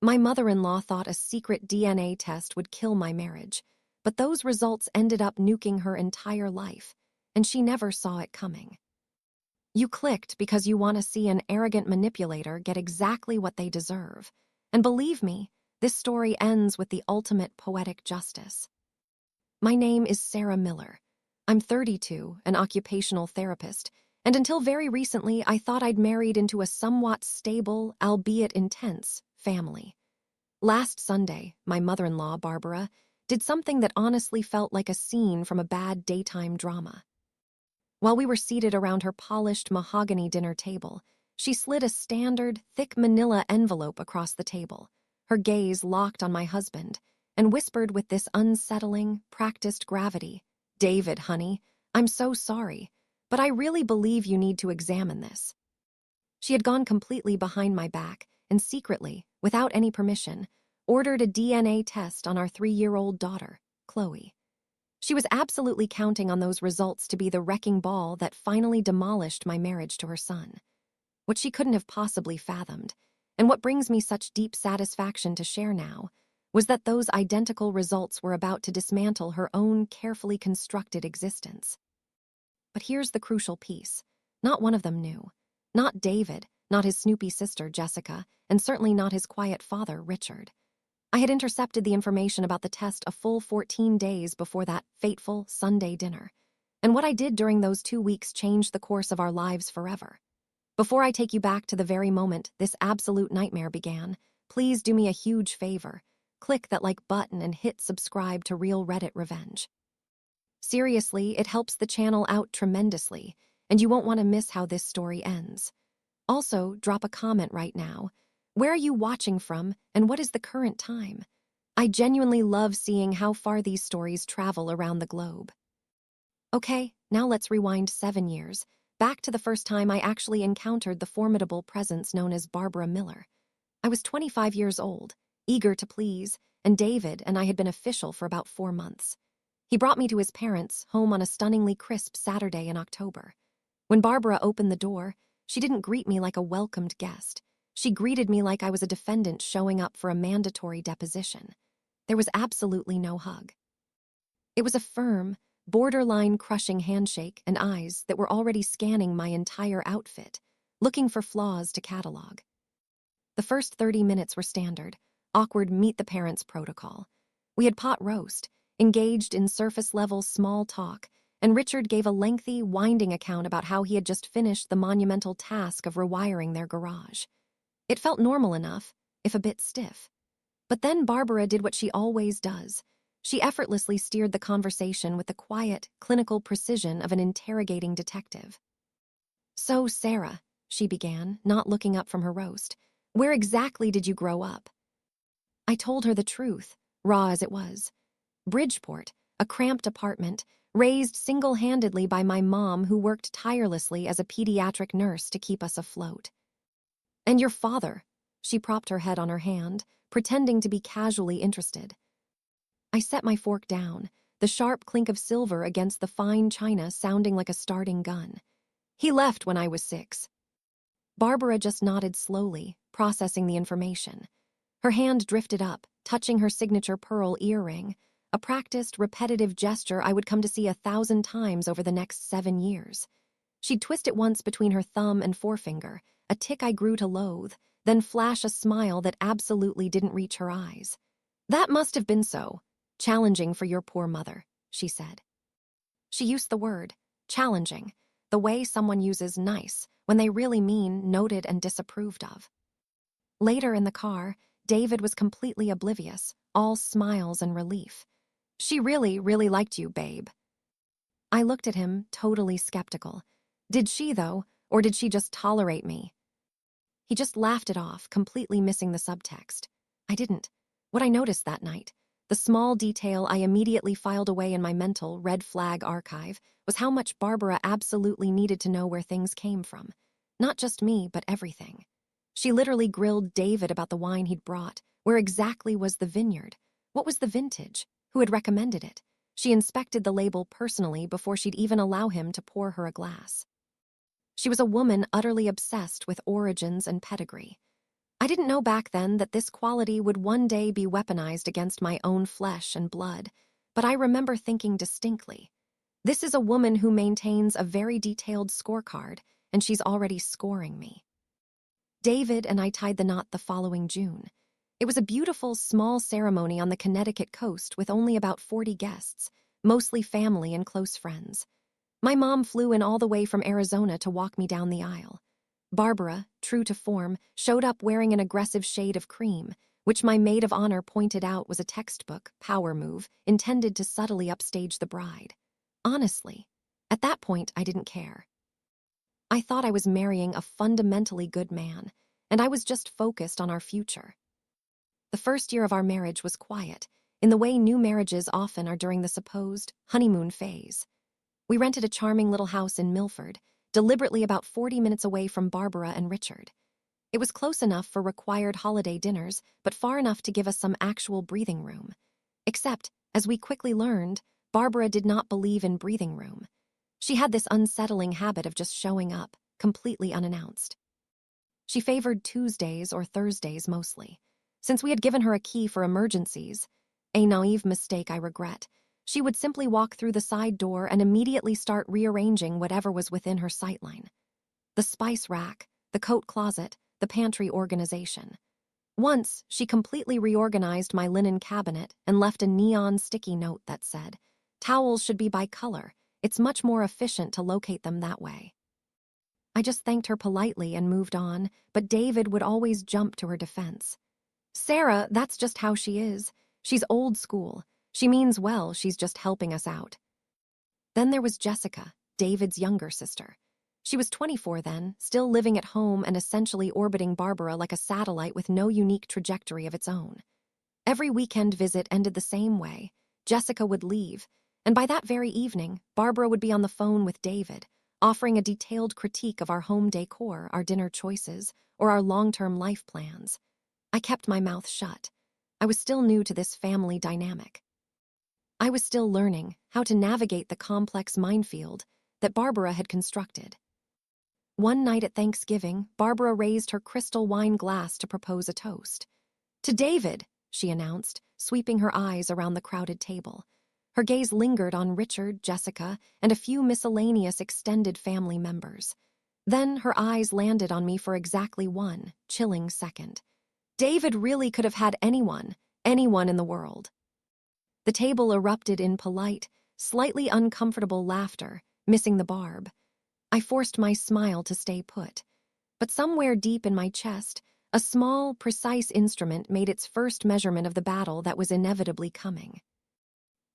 My mother-in-law thought a secret DNA test would kill my marriage, but those results ended up nuking her entire life, and she never saw it coming. You clicked because you want to see an arrogant manipulator get exactly what they deserve. And believe me, this story ends with the ultimate poetic justice. My name is Sarah Miller. I'm 32, an occupational therapist, and until very recently, I thought I'd married into a somewhat stable, albeit intense, family. Last Sunday, my mother-in-law, Barbara, did something that honestly felt like a scene from a bad daytime drama. While we were seated around her polished mahogany dinner table, she slid a standard, thick manila envelope across the table, her gaze locked on my husband, and whispered with this unsettling, practiced gravity, "David, honey, I'm so sorry, but I really believe you need to examine this." She had gone completely behind my back and secretly, without any permission, ordered a DNA test on our 3-year-old daughter, Chloe. She was absolutely counting on those results to be the wrecking ball that finally demolished my marriage to her son. What she couldn't have possibly fathomed, and what brings me such deep satisfaction to share now, was that those identical results were about to dismantle her own carefully constructed existence. But here's the crucial piece. Not one of them knew. Not David, not his snoopy sister, Jessica, and certainly not his quiet father, Richard. I had intercepted the information about the test a full 14 days before that fateful Sunday dinner, and what I did during those 2 weeks changed the course of our lives forever. Before I take you back to the very moment this absolute nightmare began, please do me a huge favor. Click that like button and hit subscribe to Real Reddit Revenge. Seriously, it helps the channel out tremendously, and you won't want to miss how this story ends. Also, drop a comment right now. Where are you watching from, and what is the current time? I genuinely love seeing how far these stories travel around the globe. Okay, now let's rewind 7 years, back to the first time I actually encountered the formidable presence known as Barbara Miller. I was 25 years old, eager to please, and David and I had been official for about 4 months. He brought me to his parents' home on a stunningly crisp Saturday in October. When Barbara opened the door, she didn't greet me like a welcomed guest. She greeted me like I was a defendant showing up for a mandatory deposition. There was absolutely no hug. It was a firm, borderline-crushing handshake and eyes that were already scanning my entire outfit, looking for flaws to catalog. The first 30 minutes were standard, awkward meet-the-parents protocol. We had pot roast, engaged in surface-level small talk, and Richard gave a lengthy, winding account about how he had just finished the monumental task of rewiring their garage. It felt normal enough, if a bit stiff. But then Barbara did what she always does. She effortlessly steered the conversation with the quiet, clinical precision of an interrogating detective. "So, Sarah," she began, not looking up from her roast, "where exactly did you grow up?" I told her the truth, raw as it was. Bridgeport, a cramped apartment, raised single-handedly by my mom who worked tirelessly as a pediatric nurse to keep us afloat. "And your father?" She propped her head on her hand, pretending to be casually interested. I set my fork down, the sharp clink of silver against the fine china sounding like a starting gun. "He left when I was 6. Barbara just nodded slowly, processing the information. Her hand drifted up, touching her signature pearl earring, a practiced, repetitive gesture I would come to see 1,000 times over the next 7 years. She'd twist it once between her thumb and forefinger, a tic I grew to loathe, then flash a smile that absolutely didn't reach her eyes. "That must have been so. Challenging for your poor mother," she said. She used the word, challenging, the way someone uses nice when they really mean noted and disapproved of. Later in the car, David was completely oblivious, all smiles and relief. "She really, really liked you, babe." I looked at him, totally skeptical. Did she, though, or did she just tolerate me? He just laughed it off, completely missing the subtext. I didn't. What I noticed that night, the small detail I immediately filed away in my mental red flag archive, was how much Barbara absolutely needed to know where things came from. Not just me, but everything. She literally grilled David about the wine he'd brought. Where exactly was the vineyard? What was the vintage? Who had recommended it? She inspected the label personally before she'd even allow him to pour her a glass. She was a woman utterly obsessed with origins and pedigree. I didn't know back then that this quality would one day be weaponized against my own flesh and blood, but I remember thinking distinctly, this is a woman who maintains a very detailed scorecard, and she's already scoring me. David and I tied the knot the following June. It was a beautiful, small ceremony on the Connecticut coast with only about 40 guests, mostly family and close friends. My mom flew in all the way from Arizona to walk me down the aisle. Barbara, true to form, showed up wearing an aggressive shade of cream, which my maid of honor pointed out was a textbook power move intended to subtly upstage the bride. Honestly, at that point, I didn't care. I thought I was marrying a fundamentally good man, and I was just focused on our future. The first year of our marriage was quiet, in the way new marriages often are during the supposed honeymoon phase. We rented a charming little house in Milford, deliberately about 40 minutes away from Barbara and Richard. It was close enough for required holiday dinners, but far enough to give us some actual breathing room. Except, as we quickly learned, Barbara did not believe in breathing room. She had this unsettling habit of just showing up, completely unannounced. She favored Tuesdays or Thursdays mostly. Since we had given her a key for emergencies, a naive mistake I regret, she would simply walk through the side door and immediately start rearranging whatever was within her sightline. The spice rack, the coat closet, the pantry organization. Once, she completely reorganized my linen cabinet and left a neon sticky note that said, "Towels should be by color. It's much more efficient to locate them that way." I just thanked her politely and moved on, but David would always jump to her defense. "Sarah, that's just how she is. She's old school. She means well, she's just helping us out." Then there was Jessica, David's younger sister. She was 24 then, still living at home and essentially orbiting Barbara like a satellite with no unique trajectory of its own. Every weekend visit ended the same way. Jessica would leave, and by that very evening, Barbara would be on the phone with David, offering a detailed critique of our home decor, our dinner choices, or our long-term life plans. I kept my mouth shut. I was still new to this family dynamic. I was still learning how to navigate the complex minefield that Barbara had constructed. One night at Thanksgiving, Barbara raised her crystal wine glass to propose a toast. "To David," she announced, sweeping her eyes around the crowded table. Her gaze lingered on Richard, Jessica, and a few miscellaneous extended family members. Then her eyes landed on me for exactly one chilling second. David really could have had anyone in the world. The table erupted in polite, slightly uncomfortable laughter, missing the barb. I forced my smile to stay put. But somewhere deep in my chest, a small, precise instrument made its first measurement of the battle that was inevitably coming.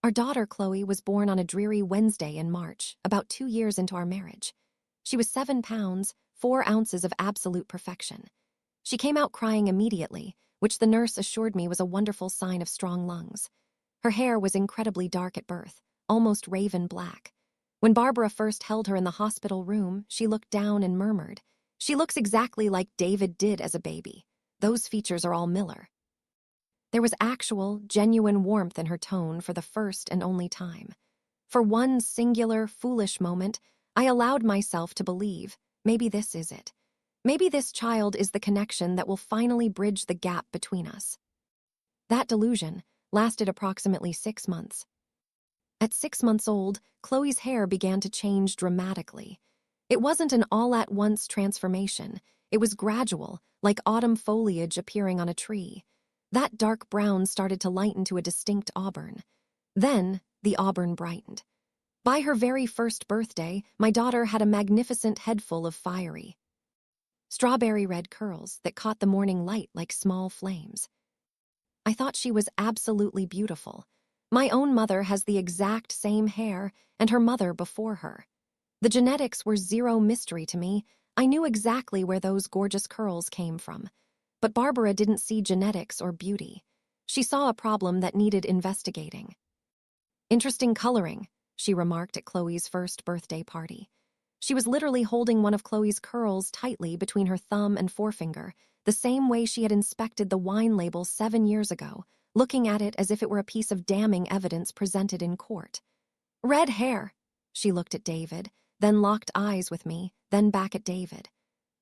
Our daughter, Chloe, was born on a dreary Wednesday in March, about 2 years into our marriage. She was 7 pounds, 4 ounces of absolute perfection. She came out crying immediately, which the nurse assured me was a wonderful sign of strong lungs. Her hair was incredibly dark at birth, almost raven black. When Barbara first held her in the hospital room, she looked down and murmured, "She looks exactly like David did as a baby. Those features are all Miller." There was actual, genuine warmth in her tone for the first and only time. For one singular, foolish moment, I allowed myself to believe, maybe this is it. Maybe this child is the connection that will finally bridge the gap between us. That delusion lasted approximately 6 months. At 6 months old, Chloe's hair began to change dramatically. It wasn't an all-at-once transformation. It was gradual, like autumn foliage appearing on a tree. That dark brown started to lighten to a distinct auburn. Then, the auburn brightened. By her very first birthday, my daughter had a magnificent headful of fiery, strawberry red curls that caught the morning light like small flames. I thought she was absolutely beautiful. My own mother has the exact same hair, and her mother before her. The genetics were zero mystery to me. I knew exactly where those gorgeous curls came from. But Barbara didn't see genetics or beauty. She saw a problem that needed investigating. "Interesting coloring," she remarked at Chloe's first birthday party. She was literally holding one of Chloe's curls tightly between her thumb and forefinger, the same way she had inspected the wine label 7 years ago, looking at it as if it were a piece of damning evidence presented in court. "Red hair." She looked at David, then locked eyes with me, then back at David.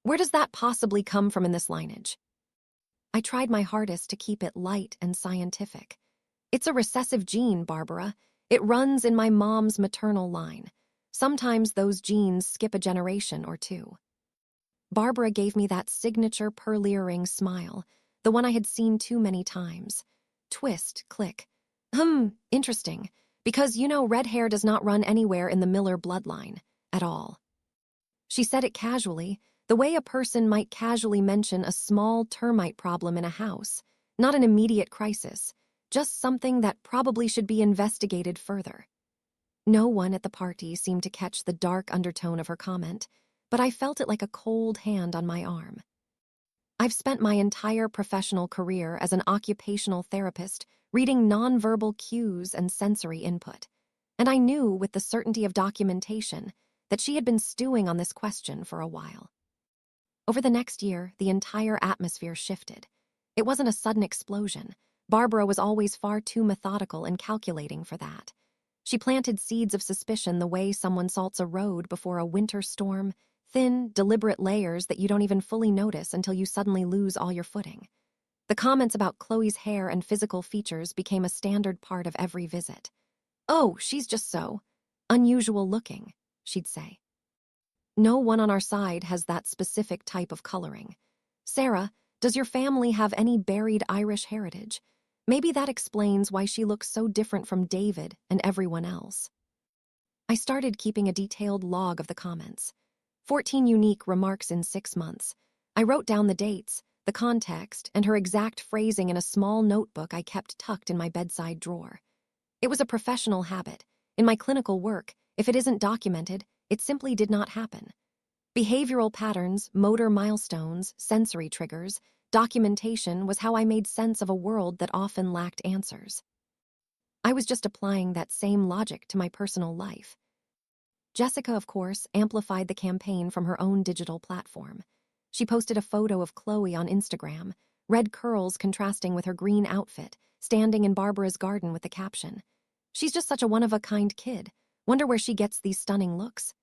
"Where does that possibly come from in this lineage?" I tried my hardest to keep it light and scientific. It's a recessive gene, Barbara. It runs in my mom's maternal line. Sometimes those genes skip a generation or two. Barbara gave me that signature pearl-earring smile, the one I had seen too many times. Twist, click. Interesting. Because, red hair does not run anywhere in the Miller bloodline. At all. She said it casually, the way a person might casually mention a small termite problem in a house. Not an immediate crisis, just something that probably should be investigated further. No one at the party seemed to catch the dark undertone of her comment, but I felt it like a cold hand on my arm. I've spent my entire professional career as an occupational therapist reading nonverbal cues and sensory input, and I knew with the certainty of documentation that she had been stewing on this question for a while. Over the next year, the entire atmosphere shifted. It wasn't a sudden explosion. Barbara was always far too methodical and calculating for that. She planted seeds of suspicion the way someone salts a road before a winter storm, thin, deliberate layers that you don't even fully notice until you suddenly lose all your footing. The comments about Chloe's hair and physical features became a standard part of every visit. "Oh, she's just so unusual looking," she'd say. "No one on our side has that specific type of coloring. Sarah, does your family have any buried Irish heritage? Maybe that explains why she looks so different from David and everyone else." I started keeping a detailed log of the comments. 14 unique remarks in 6 months. I wrote down the dates, the context, and her exact phrasing in a small notebook I kept tucked in my bedside drawer. It was a professional habit. In my clinical work, if it isn't documented, it simply did not happen. Behavioral patterns, motor milestones, sensory triggers, documentation was how I made sense of a world that often lacked answers. I was just applying that same logic to my personal life. Jessica, of course, amplified the campaign from her own digital platform. She posted a photo of Chloe on Instagram, red curls contrasting with her green outfit, standing in Barbara's garden with the caption, "She's just such a one-of-a-kind kid. Wonder where she gets these stunning looks."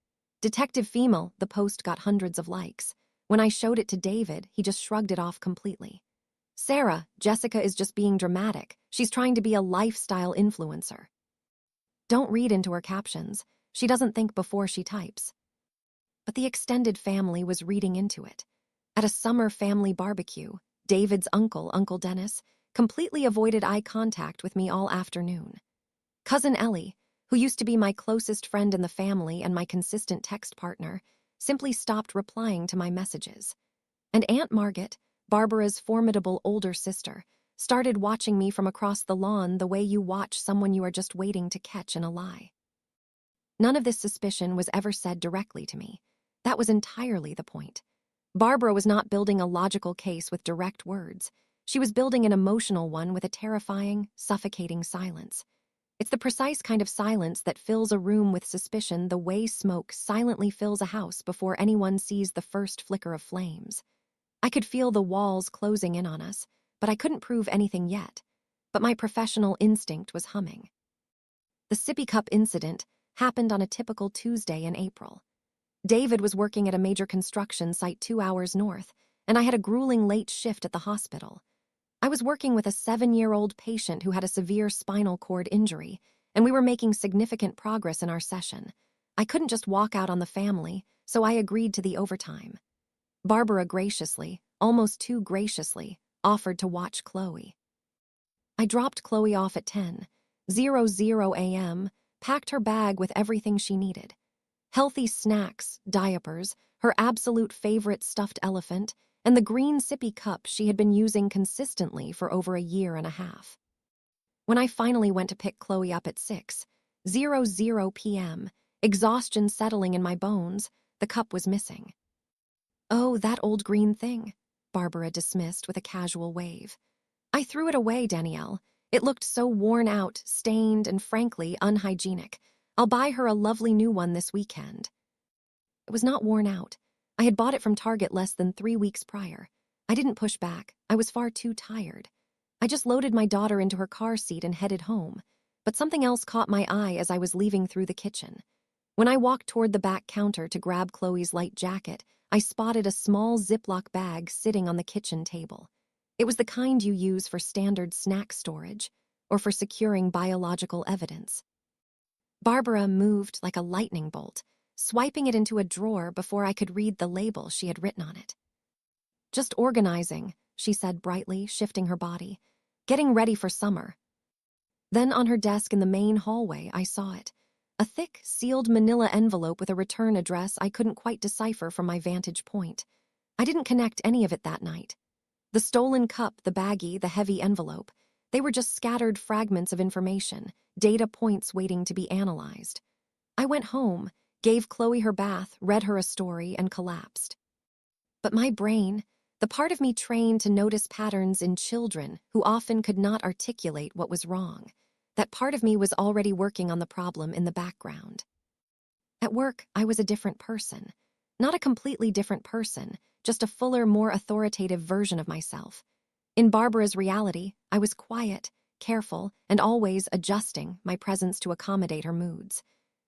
Detective Female, the post got hundreds of likes. When I showed it to David, he just shrugged it off completely. "Sarah, Jessica is just being dramatic. She's trying to be a lifestyle influencer." Don't read into her captions. She doesn't think before she types. But the extended family was reading into it. At a summer family barbecue, David's uncle, Uncle Dennis, completely avoided eye contact with me all afternoon. Cousin Ellie, who used to be my closest friend in the family and my consistent text partner, simply stopped replying to my messages. And Aunt Margaret, Barbara's formidable older sister, started watching me from across the lawn the way you watch someone you are just waiting to catch in a lie. None of this suspicion was ever said directly to me. That was entirely the point. Barbara was not building a logical case with direct words. She was building an emotional one with a terrifying, suffocating silence. It's the precise kind of silence that fills a room with suspicion the way smoke silently fills a house before anyone sees the first flicker of flames. I could feel the walls closing in on us, but I couldn't prove anything yet. But my professional instinct was humming. The sippy cup incident happened on a typical Tuesday in April. David was working at a major construction site 2 hours north, and I had a grueling late shift at the hospital. I was working with a 7-year-old patient who had a severe spinal cord injury, and we were making significant progress in our session. I couldn't just walk out on the family, so I agreed to the overtime. Barbara graciously, almost too graciously, offered to watch Chloe. I dropped Chloe off at 10:00 a.m., packed her bag with everything she needed. Healthy snacks, diapers, her absolute favorite stuffed elephant, and the green sippy cup she had been using consistently for over a year and a half. When I finally went to pick Chloe up at 6:00 p.m., exhaustion settling in my bones, the cup was missing. "Oh, that old green thing," Barbara dismissed with a casual wave. "I threw it away, Danielle. It looked so worn out, stained, and frankly unhygienic. I'll buy her a lovely new one this weekend." It was not worn out. I had bought it from Target less than 3 weeks prior. I didn't push back. I was far too tired. I just loaded my daughter into her car seat and headed home. But something else caught my eye as I was leaving through the kitchen. When I walked toward the back counter to grab Chloe's light jacket, I spotted a small Ziploc bag sitting on the kitchen table. It was the kind you use for standard snack storage or for securing biological evidence. Barbara moved like a lightning bolt, swiping it into a drawer before I could read the label she had written on it. "Just organizing," she said brightly, shifting her body. "Getting ready for summer." Then on her desk in the main hallway, I saw it. A thick, sealed manila envelope with a return address I couldn't quite decipher from my vantage point. I didn't connect any of it that night. The stolen cup, the baggie, the heavy envelope, they were just scattered fragments of information, data points waiting to be analyzed. I went home, gave Chloe her bath, read her a story, and collapsed. But my brain, the part of me trained to notice patterns in children who often could not articulate what was wrong, that part of me was already working on the problem in the background. At work, I was a different person. Not a completely different person, just a fuller, more authoritative version of myself. In Barbara's reality, I was quiet, careful, and always adjusting my presence to accommodate her moods.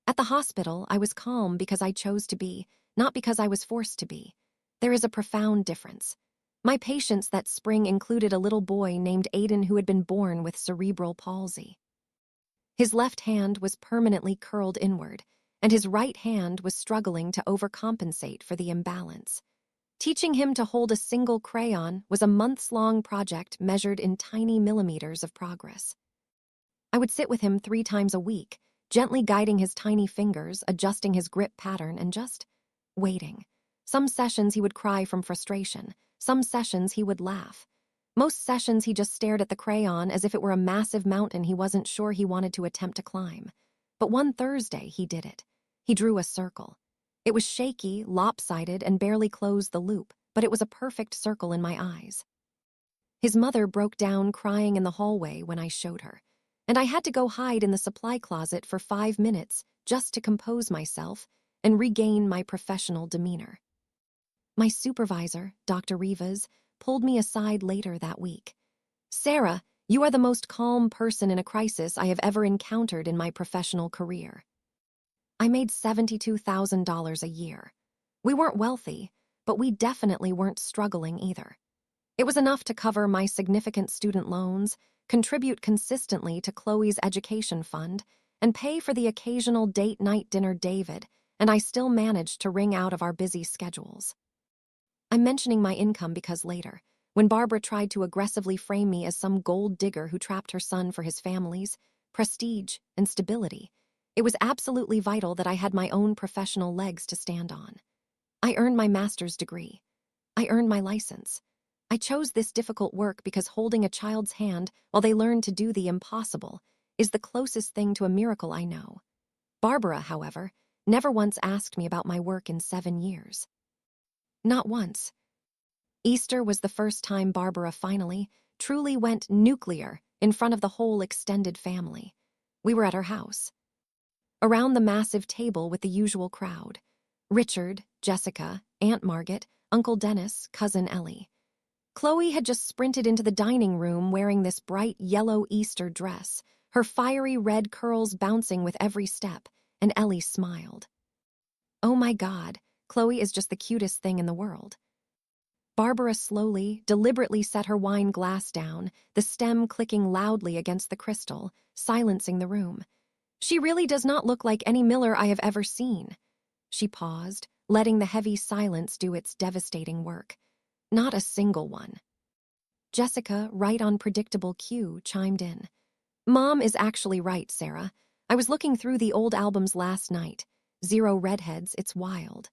At the hospital, I was calm because I chose to be, not because I was forced to be. There is a profound difference. My patients that spring included a little boy named Aiden who had been born with cerebral palsy. His left hand was permanently curled inward, and his right hand was struggling to overcompensate for the imbalance. Teaching him to hold a single crayon was a months-long project measured in tiny millimeters of progress. I would sit with him 3 times a week, gently guiding his tiny fingers, adjusting his grip pattern, and just waiting. Some sessions he would cry from frustration. Some sessions he would laugh. Most sessions he just stared at the crayon as if it were a massive mountain he wasn't sure he wanted to attempt to climb. But one Thursday he did it. He drew a circle. It was shaky, lopsided, and barely closed the loop, but it was a perfect circle in my eyes. His mother broke down crying in the hallway when I showed her, and I had to go hide in the supply closet for 5 minutes just to compose myself and regain my professional demeanor. My supervisor, Dr. Rivas, pulled me aside later that week. "Sarah, you are the most calm person in a crisis I have ever encountered in my professional career." I made $72,000 a year. We weren't wealthy, but we definitely weren't struggling either. It was enough to cover my significant student loans, contribute consistently to Chloe's education fund, and pay for the occasional date night dinner David, and I still managed to wring out of our busy schedules. I'm mentioning my income because later, when Barbara tried to aggressively frame me as some gold digger who trapped her son for his family's prestige and stability, it was absolutely vital that I had my own professional legs to stand on. I earned my master's degree. I earned my license. I chose this difficult work because holding a child's hand while they learn to do the impossible is the closest thing to a miracle I know. Barbara, however, never once asked me about my work in 7 years. Not once. Easter was the first time Barbara finally, truly went nuclear in front of the whole extended family. We were at her house. Around the massive table with the usual crowd. Richard, Jessica, Aunt Margaret, Uncle Dennis, Cousin Ellie. Chloe had just sprinted into the dining room wearing this bright yellow Easter dress, her fiery red curls bouncing with every step, and Ellie smiled. "Oh my God, Chloe is just the cutest thing in the world." Barbara slowly, deliberately set her wine glass down, the stem clicking loudly against the crystal, silencing the room. "She really does not look like any Miller I have ever seen." She paused, letting the heavy silence do its devastating work. "Not a single one." Jessica, right on predictable cue, chimed in. "Mom is actually right, Sarah. I was looking through the old albums last night. 0 redheads, it's wild."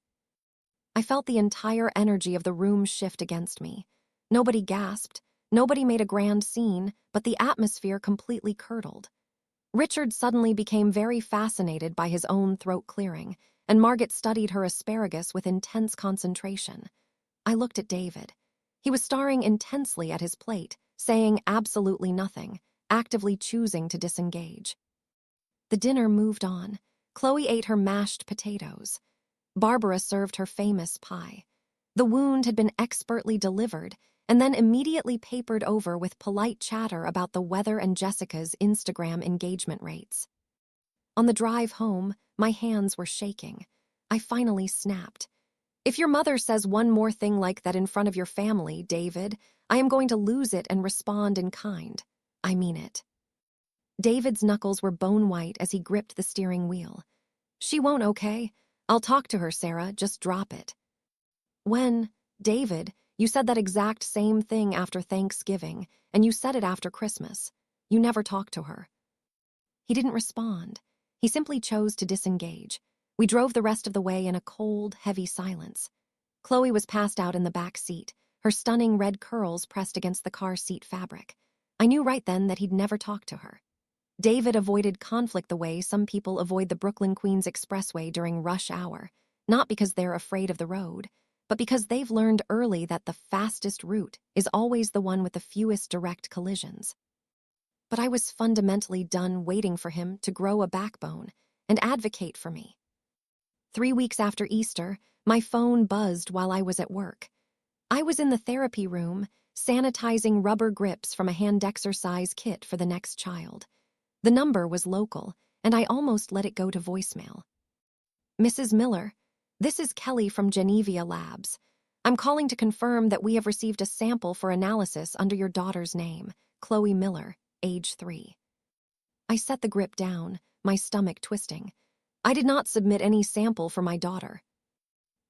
I felt the entire energy of the room shift against me. Nobody gasped, nobody made a grand scene, but the atmosphere completely curdled. Richard suddenly became very fascinated by his own throat clearing, and Margaret studied her asparagus with intense concentration. I looked at David. He was staring intensely at his plate, saying absolutely nothing, actively choosing to disengage. The dinner moved on. Chloe ate her mashed potatoes. Barbara served her famous pie. The wound had been expertly delivered and then immediately papered over with polite chatter about the weather and Jessica's Instagram engagement rates. On the drive home, my hands were shaking. I finally snapped. If your mother says one more thing like that in front of your family, David, I am going to lose it and respond in kind. I mean it. David's knuckles were bone white as he gripped the steering wheel. She won't, okay? I'll talk to her, Sarah. Just drop it. When, David, you said that exact same thing after Thanksgiving, and you said it after Christmas. You never talked to her. He didn't respond. He simply chose to disengage. We drove the rest of the way in a cold, heavy silence. Chloe was passed out in the back seat, her stunning red curls pressed against the car seat fabric. I knew right then that he'd never talk to her. David avoided conflict the way some people avoid the Brooklyn-Queens Expressway during rush hour, not because they're afraid of the road, but because they've learned early that the fastest route is always the one with the fewest direct collisions. But I was fundamentally done waiting for him to grow a backbone and advocate for me. 3 weeks after Easter, my phone buzzed while I was at work. I was in the therapy room, sanitizing rubber grips from a hand exercise kit for the next child. The number was local, and I almost let it go to voicemail. Mrs. Miller, this is Kelly from Genevia Labs. I'm calling to confirm that we have received a sample for analysis under your daughter's name, Chloe Miller, age 3. I set the grip down, my stomach twisting. I did not submit any sample for my daughter.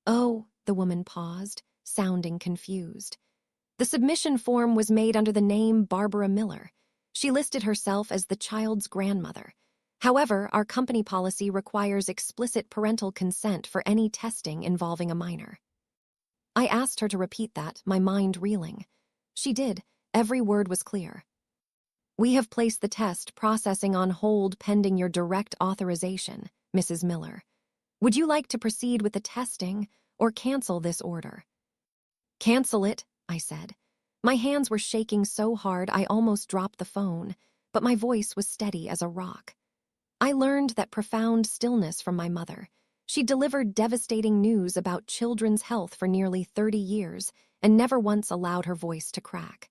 Oh, the woman paused, sounding confused. The submission form was made under the name Barbara Miller. She listed herself as the child's grandmother. However, our company policy requires explicit parental consent for any testing involving a minor. I asked her to repeat that, my mind reeling. She did. Every word was clear. We have placed the test processing on hold pending your direct authorization, Mrs. Miller. Would you like to proceed with the testing or cancel this order? Cancel it, I said. My hands were shaking so hard I almost dropped the phone, but my voice was steady as a rock. I learned that profound stillness from my mother. She delivered devastating news about children's health for nearly 30 years and never once allowed her voice to crack.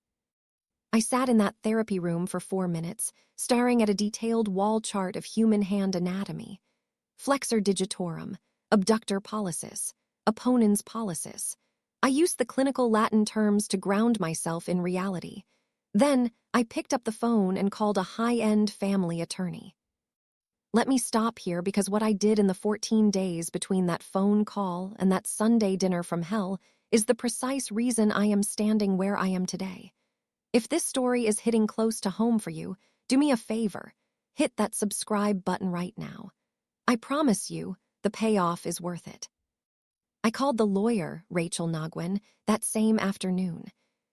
I sat in that therapy room for 4 minutes, staring at a detailed wall chart of human hand anatomy. Flexor digitorum, abductor pollicis, opponens pollicis. I used the clinical Latin terms to ground myself in reality. Then, I picked up the phone and called a high-end family attorney. Let me stop here because what I did in the 14 days between that phone call and that Sunday dinner from hell is the precise reason I am standing where I am today. If this story is hitting close to home for you, do me a favor. Hit that subscribe button right now. I promise you, the payoff is worth it. I called the lawyer, Rachel Nogwin, that same afternoon.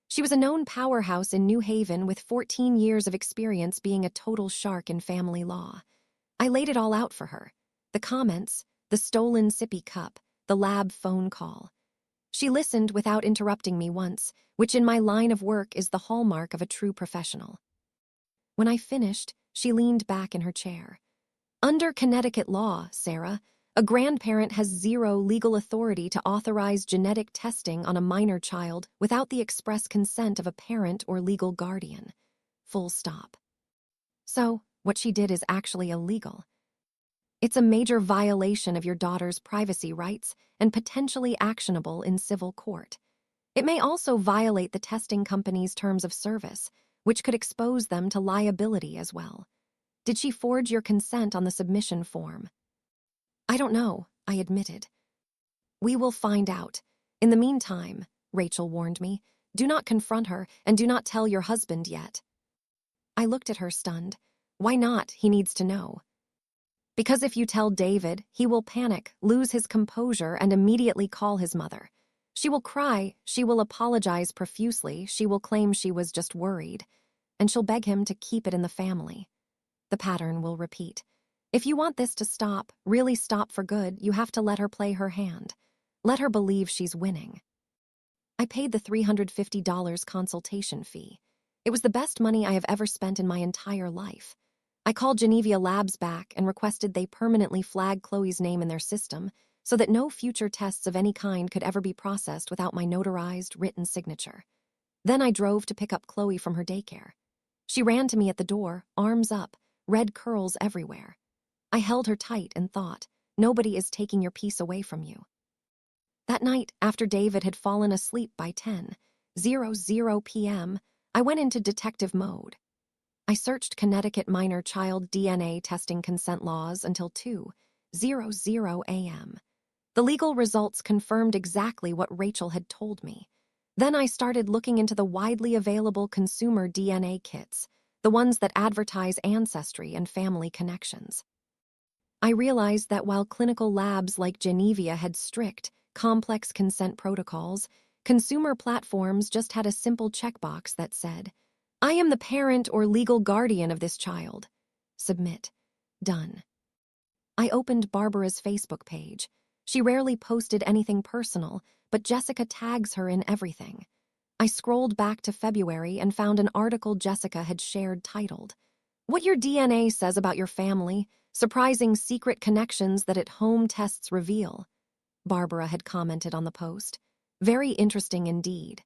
She was a known powerhouse in New Haven with 14 years of experience being a total shark in family law. I laid it all out for her. The comments, the stolen sippy cup, the lab phone call. She listened without interrupting me once, which in my line of work is the hallmark of a true professional. When I finished, she leaned back in her chair. Under Connecticut law, Sarah, a grandparent has zero legal authority to authorize genetic testing on a minor child without the express consent of a parent or legal guardian. Full stop. So, what she did is actually illegal. It's a major violation of your daughter's privacy rights and potentially actionable in civil court. It may also violate the testing company's terms of service, which could expose them to liability as well. Did she forge your consent on the submission form? I don't know, I admitted. We will find out. In the meantime, Rachel warned me, do not confront her and do not tell your husband yet. I looked at her stunned. Why not? He needs to know. Because if you tell David, he will panic, lose his composure, and immediately call his mother. She will cry, she will apologize profusely, she will claim she was just worried, and she'll beg him to keep it in the family. The pattern will repeat. If you want this to stop, really stop for good, you have to let her play her hand. Let her believe she's winning. I paid the $350 consultation fee. It was the best money I have ever spent in my entire life. I called Genevia Labs back and requested they permanently flag Chloe's name in their system so that no future tests of any kind could ever be processed without my notarized, written signature. Then I drove to pick up Chloe from her daycare. She ran to me at the door, arms up, red curls everywhere. I held her tight and thought, nobody is taking your peace away from you. That night, after David had fallen asleep by 10:00 p.m., I went into detective mode. I searched Connecticut minor child DNA testing consent laws until 2:00 a.m. The legal results confirmed exactly what Rachel had told me. Then I started looking into the widely available consumer DNA kits, the ones that advertise ancestry and family connections. I realized that while clinical labs like Genevia had strict, complex consent protocols, consumer platforms just had a simple checkbox that said, "I am the parent or legal guardian of this child." Submit. Done. I opened Barbara's Facebook page. She rarely posted anything personal, but Jessica tags her in everything. I scrolled back to February and found an article Jessica had shared titled, "What Your DNA Says About Your Family, Surprising Secret Connections That At-Home Tests Reveal." Barbara had commented on the post. Very interesting indeed.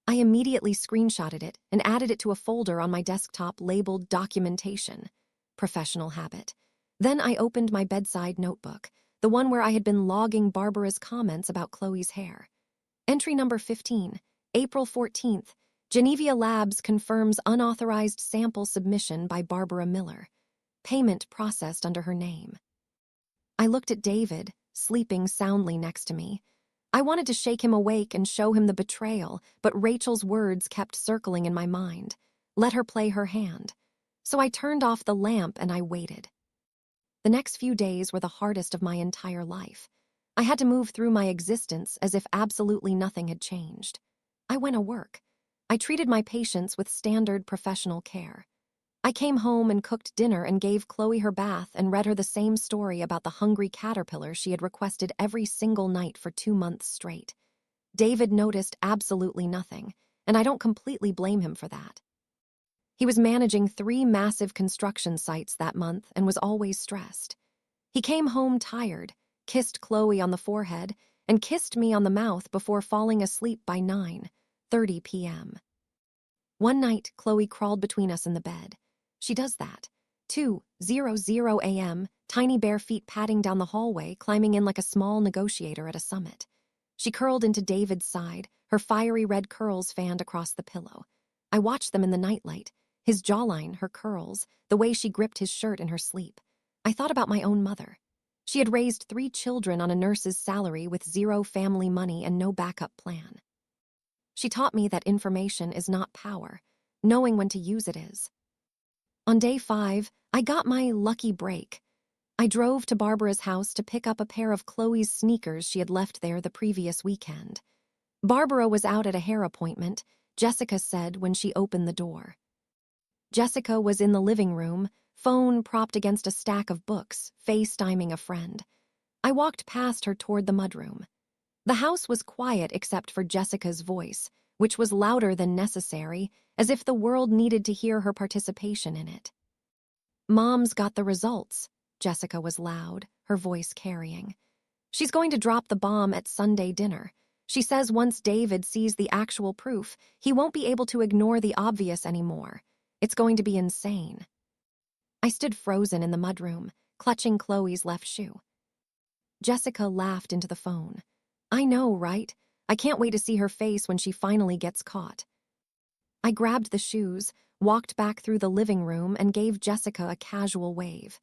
I immediately screenshotted it and added it to a folder on my desktop labeled Documentation. Professional habit. Then I opened my bedside notebook, the one where I had been logging Barbara's comments about Chloe's hair. Entry number 15, April 14th, Genevia Labs confirms unauthorized sample submission by Barbara Miller. Payment processed under her name. I looked at David, sleeping soundly next to me. I wanted to shake him awake and show him the betrayal, but Rachel's words kept circling in my mind. Let her play her hand. So I turned off the lamp and I waited. The next few days were the hardest of my entire life. I had to move through my existence as if absolutely nothing had changed. I went to work. I treated my patients with standard professional care. I came home and cooked dinner and gave Chloe her bath and read her the same story about the hungry caterpillar she had requested every single night for 2 months straight. David noticed absolutely nothing, and I don't completely blame him for that. He was managing 3 massive construction sites that month and was always stressed. He came home tired, kissed Chloe on the forehead, and kissed me on the mouth before falling asleep by 9:30 p.m. One night, Chloe crawled between us in the bed. She does that. 2:00 a.m., tiny bare feet padding down the hallway, climbing in like a small negotiator at a summit. She curled into David's side, her fiery red curls fanned across the pillow. I watched them in the nightlight, his jawline, her curls, the way she gripped his shirt in her sleep. I thought about my own mother. She had raised 3 children on a nurse's salary with 0 family money and no backup plan. She taught me that information is not power. Knowing when to use it is. On day 5, I got my lucky break. I drove to Barbara's house to pick up a pair of Chloe's sneakers she had left there the previous weekend. Barbara was out at a hair appointment, Jessica said when she opened the door. Jessica was in the living room, phone propped against a stack of books, FaceTiming a friend. I walked past her toward the mudroom. The house was quiet except for Jessica's voice, which was louder than necessary, as if the world needed to hear her participation in it. "Mom's got the results," Jessica was loud, her voice carrying. "She's going to drop the bomb at Sunday dinner. She says once David sees the actual proof, he won't be able to ignore the obvious anymore. It's going to be insane." I stood frozen in the mudroom, clutching Chloe's left shoe. Jessica laughed into the phone. "I know, right? I can't wait to see her face when she finally gets caught." I grabbed the shoes, walked back through the living room, and gave Jessica a casual wave.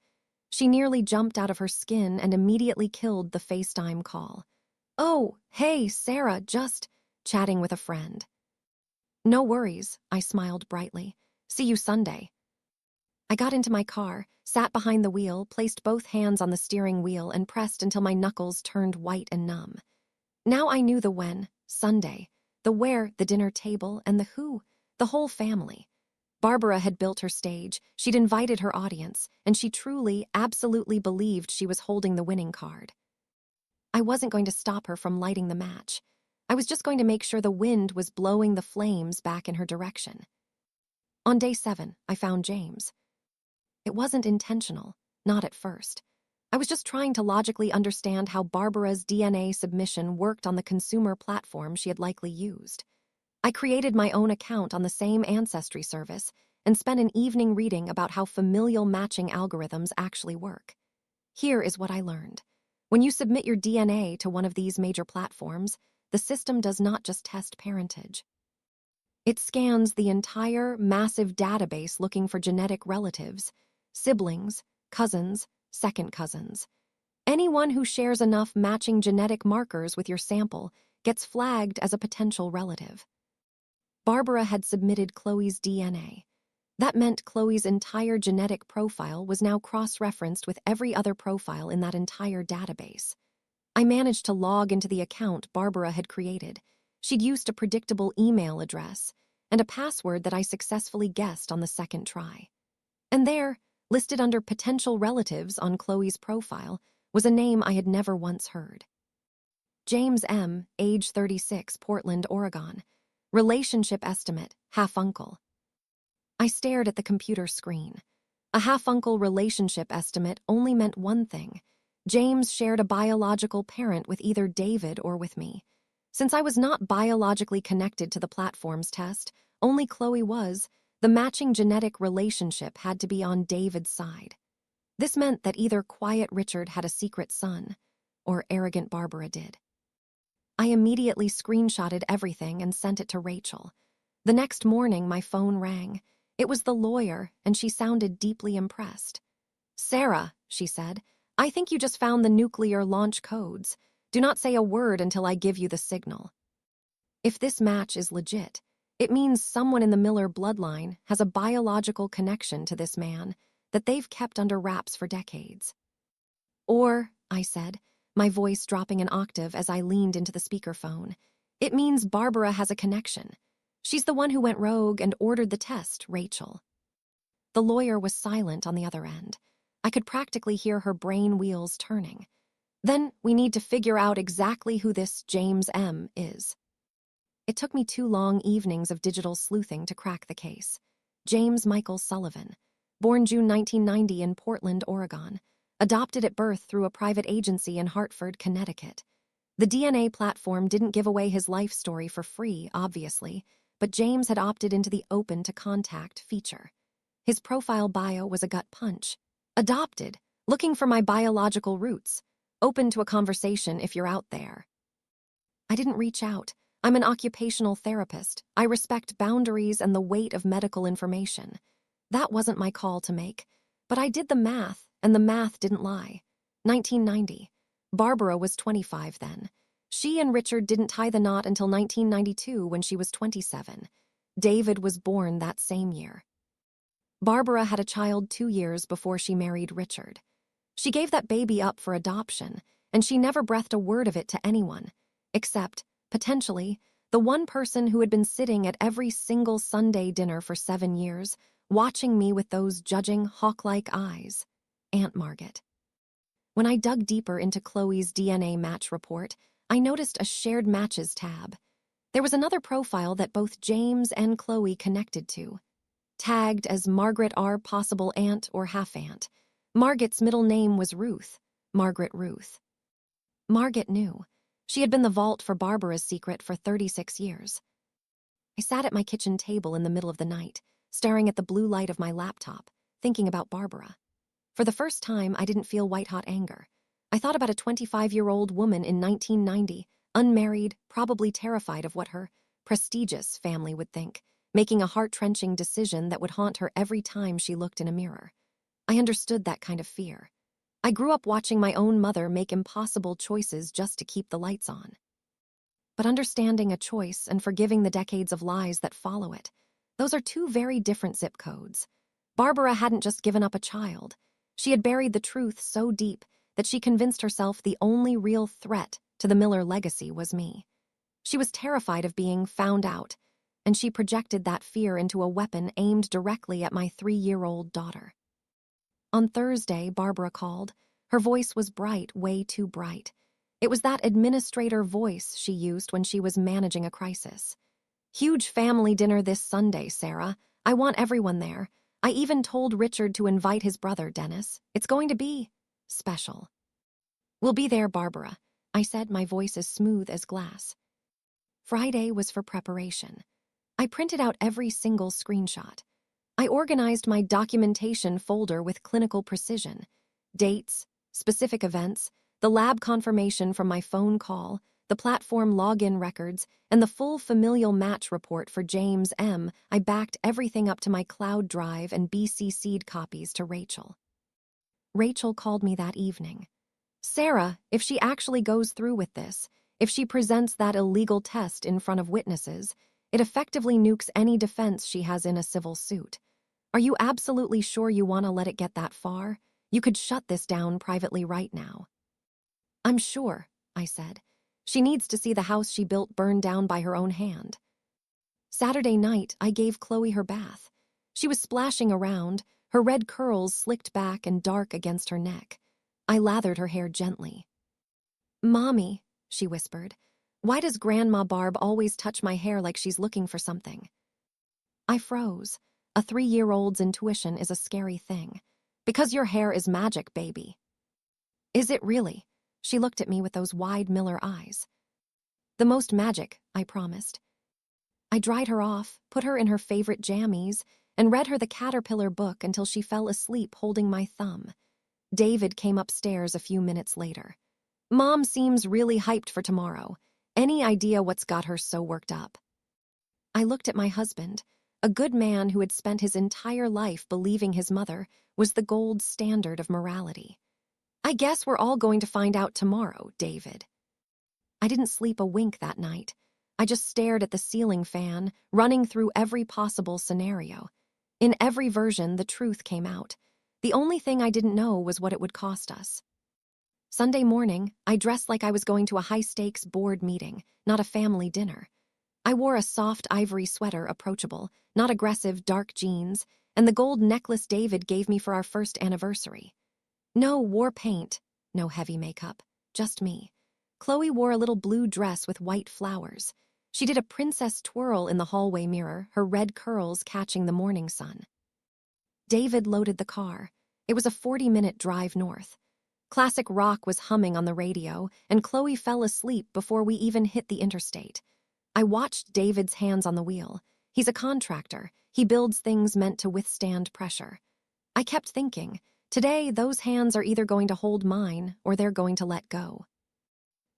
She nearly jumped out of her skin and immediately killed the FaceTime call. "Oh, hey, Sarah, just chatting with a friend." "No worries," I smiled brightly. "See you Sunday." I got into my car, sat behind the wheel, placed both hands on the steering wheel, and pressed until my knuckles turned white and numb. Now I knew the when, Sunday, the where, the dinner table, and the who, the whole family. Barbara had built her stage, she'd invited her audience, and she truly, absolutely believed she was holding the winning card. I wasn't going to stop her from lighting the match. I was just going to make sure the wind was blowing the flames back in her direction. On day 7, I found James. It wasn't intentional, not at first. I was just trying to logically understand how Barbara's DNA submission worked on the consumer platform she had likely used. I created my own account on the same ancestry service and spent an evening reading about how familial matching algorithms actually work. Here is what I learned. When you submit your DNA to one of these major platforms, the system does not just test parentage. It scans the entire massive database looking for genetic relatives, siblings, cousins, second cousins. Anyone who shares enough matching genetic markers with your sample gets flagged as a potential relative. Barbara had submitted Chloe's DNA. That meant Chloe's entire genetic profile was now cross-referenced with every other profile in that entire database. I managed to log into the account Barbara had created. She'd used a predictable email address and a password that I successfully guessed on the second try. And there, listed under potential relatives on Chloe's profile, was a name I had never once heard. James M., age 36, Portland, Oregon. Relationship estimate, half-uncle. I stared at the computer screen. A half-uncle relationship estimate only meant one thing. James shared a biological parent with either David or with me. Since I was not biologically connected to the platform's test, only Chloe was, the matching genetic relationship had to be on David's side. This meant that either Quiet Richard had a secret son, or arrogant Barbara did. I immediately screenshotted everything and sent it to Rachel. The next morning, my phone rang. It was the lawyer, and she sounded deeply impressed. "Sarah," she said, "I think you just found the nuclear launch codes. Do not say a word until I give you the signal." If this match is legit, it means someone in the Miller bloodline has a biological connection to this man that they've kept under wraps for decades. Or, I said, my voice dropping an octave as I leaned into the speakerphone, it means Barbara has a connection. She's the one who went rogue and ordered the test, Rachel. The lawyer was silent on the other end. I could practically hear her brain wheels turning. Then we need to figure out exactly who this James M. is. It took me 2 long evenings of digital sleuthing to crack the case. James Michael Sullivan, born June 1990 in Portland, Oregon, adopted at birth through a private agency in Hartford, Connecticut. The DNA platform didn't give away his life story for free, obviously, but James had opted into the open to contact feature. His profile bio was a gut punch. Adopted, looking for my biological roots, open to a conversation if you're out there. I didn't reach out. I'm an occupational therapist. I respect boundaries and the weight of medical information. That wasn't my call to make, but I did the math, and the math didn't lie. 1990. Barbara was 25 then. She and Richard didn't tie the knot until 1992 when she was 27. David was born that same year. Barbara had a child 2 years before she married Richard. She gave that baby up for adoption, and she never breathed a word of it to anyone, except, potentially, the one person who had been sitting at every single Sunday dinner for 7 years, watching me with those judging, hawk-like eyes, Aunt Margaret. When I dug deeper into Chloe's DNA match report, I noticed a shared matches tab. There was another profile that both James and Chloe connected to, tagged as Margaret R. possible aunt or half-aunt. Margaret's middle name was Ruth, Margaret Ruth. Margaret knew. She had been the vault for Barbara's secret for 36 years. I sat at my kitchen table in the middle of the night, staring at the blue light of my laptop, thinking about Barbara. For the first time, I didn't feel white-hot anger. I thought about a 25-year-old woman in 1990, unmarried, probably terrified of what her prestigious family would think, making a heart-wrenching decision that would haunt her every time she looked in a mirror. I understood that kind of fear. I grew up watching my own mother make impossible choices just to keep the lights on. But understanding a choice and forgiving the decades of lies that follow it, those are 2 very different zip codes. Barbara hadn't just given up a child. She had buried the truth so deep that she convinced herself the only real threat to the Miller legacy was me. She was terrified of being found out, and she projected that fear into a weapon aimed directly at my 3-year-old daughter. On Thursday, Barbara called. Her voice was bright, way too bright. It was that administrator voice she used when she was managing a crisis. "Huge family dinner this Sunday, Sarah. I want everyone there. I even told Richard to invite his brother, Dennis. It's going to be special." "We'll be there, Barbara," I said, my voice as smooth as glass. Friday was for preparation. I printed out every single screenshot. I organized my documentation folder with clinical precision. Dates, specific events, The lab confirmation from my phone call, the platform login records, and the full familial match report for James M. I backed everything up to my cloud drive and BCC'd copies to Rachel. Rachel called me that evening. Sarah, if she actually goes through with this, if she presents that illegal test in front of witnesses, it effectively nukes any defense she has in a civil suit. Are you absolutely sure you want to let it get that far? You could shut this down privately right now. I'm sure, I said. She needs to see the house she built burned down by her own hand. Saturday night, I gave Chloe her bath. She was splashing around, her red curls slicked back and dark against her neck. I lathered her hair gently. "Mommy," she whispered, "why does Grandma Barb always touch my hair like she's looking for something?" I froze. A 3-year-old's intuition is a scary thing. "Because your hair is magic, baby." "Is it really?" She looked at me with those wide Miller eyes. "The most magic," I promised. I dried her off, put her in her favorite jammies, and read her the Caterpillar book until she fell asleep holding my thumb. David came upstairs a few minutes later. "Mom seems really hyped for tomorrow. Any idea what's got her so worked up?" I looked at my husband, a good man who had spent his entire life believing his mother was the gold standard of morality. "I guess we're all going to find out tomorrow, David." I didn't sleep a wink that night. I just stared at the ceiling fan, running through every possible scenario. In every version, the truth came out. The only thing I didn't know was what it would cost us. Sunday morning, I dressed like I was going to a high-stakes board meeting, not a family dinner. I wore a soft ivory sweater, approachable, not aggressive, dark jeans, and the gold necklace David gave me for our first anniversary. No war paint, no heavy makeup, just me. Chloe wore a little blue dress with white flowers. She did a princess twirl in the hallway mirror, her red curls catching the morning sun. David loaded the car. It was a 40-minute drive north. Classic rock was humming on the radio, and Chloe fell asleep before we even hit the interstate. I watched David's hands on the wheel. He's a contractor. He builds things meant to withstand pressure. I kept thinking, today those hands are either going to hold mine or they're going to let go.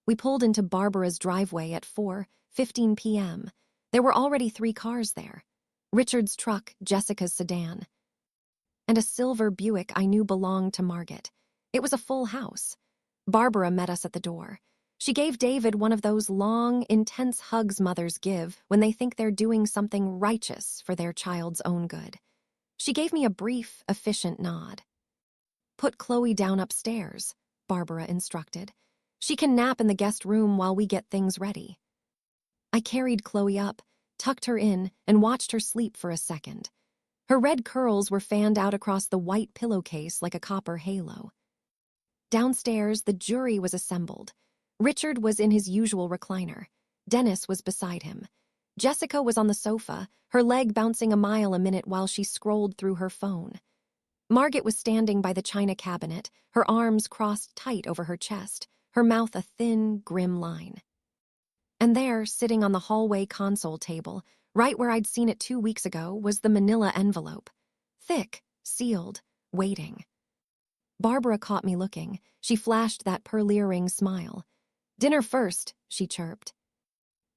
We pulled into Barbara's driveway at 4:15 p.m. There were already 3 cars there. Richard's truck, Jessica's sedan, and a silver Buick I knew belonged to Margaret. It was a full house. Barbara met us at the door. She gave David one of those long, intense hugs mothers give when they think they're doing something righteous for their child's own good. She gave me a brief, efficient nod. "Put Chloe down upstairs," Barbara instructed. "She can nap in the guest room while we get things ready." I carried Chloe up, tucked her in, and watched her sleep for a second. Her red curls were fanned out across the white pillowcase like a copper halo. Downstairs, the jury was assembled. Richard was in his usual recliner. Dennis was beside him. Jessica was on the sofa, her leg bouncing a mile a minute while she scrolled through her phone. Margaret was standing by the china cabinet, her arms crossed tight over her chest, her mouth a thin, grim line. And there, sitting on the hallway console table, right where I'd seen it 2 weeks ago, was the manila envelope. Thick, sealed, waiting. Barbara caught me looking. She flashed that pearl-earring smile. "Dinner first," she chirped.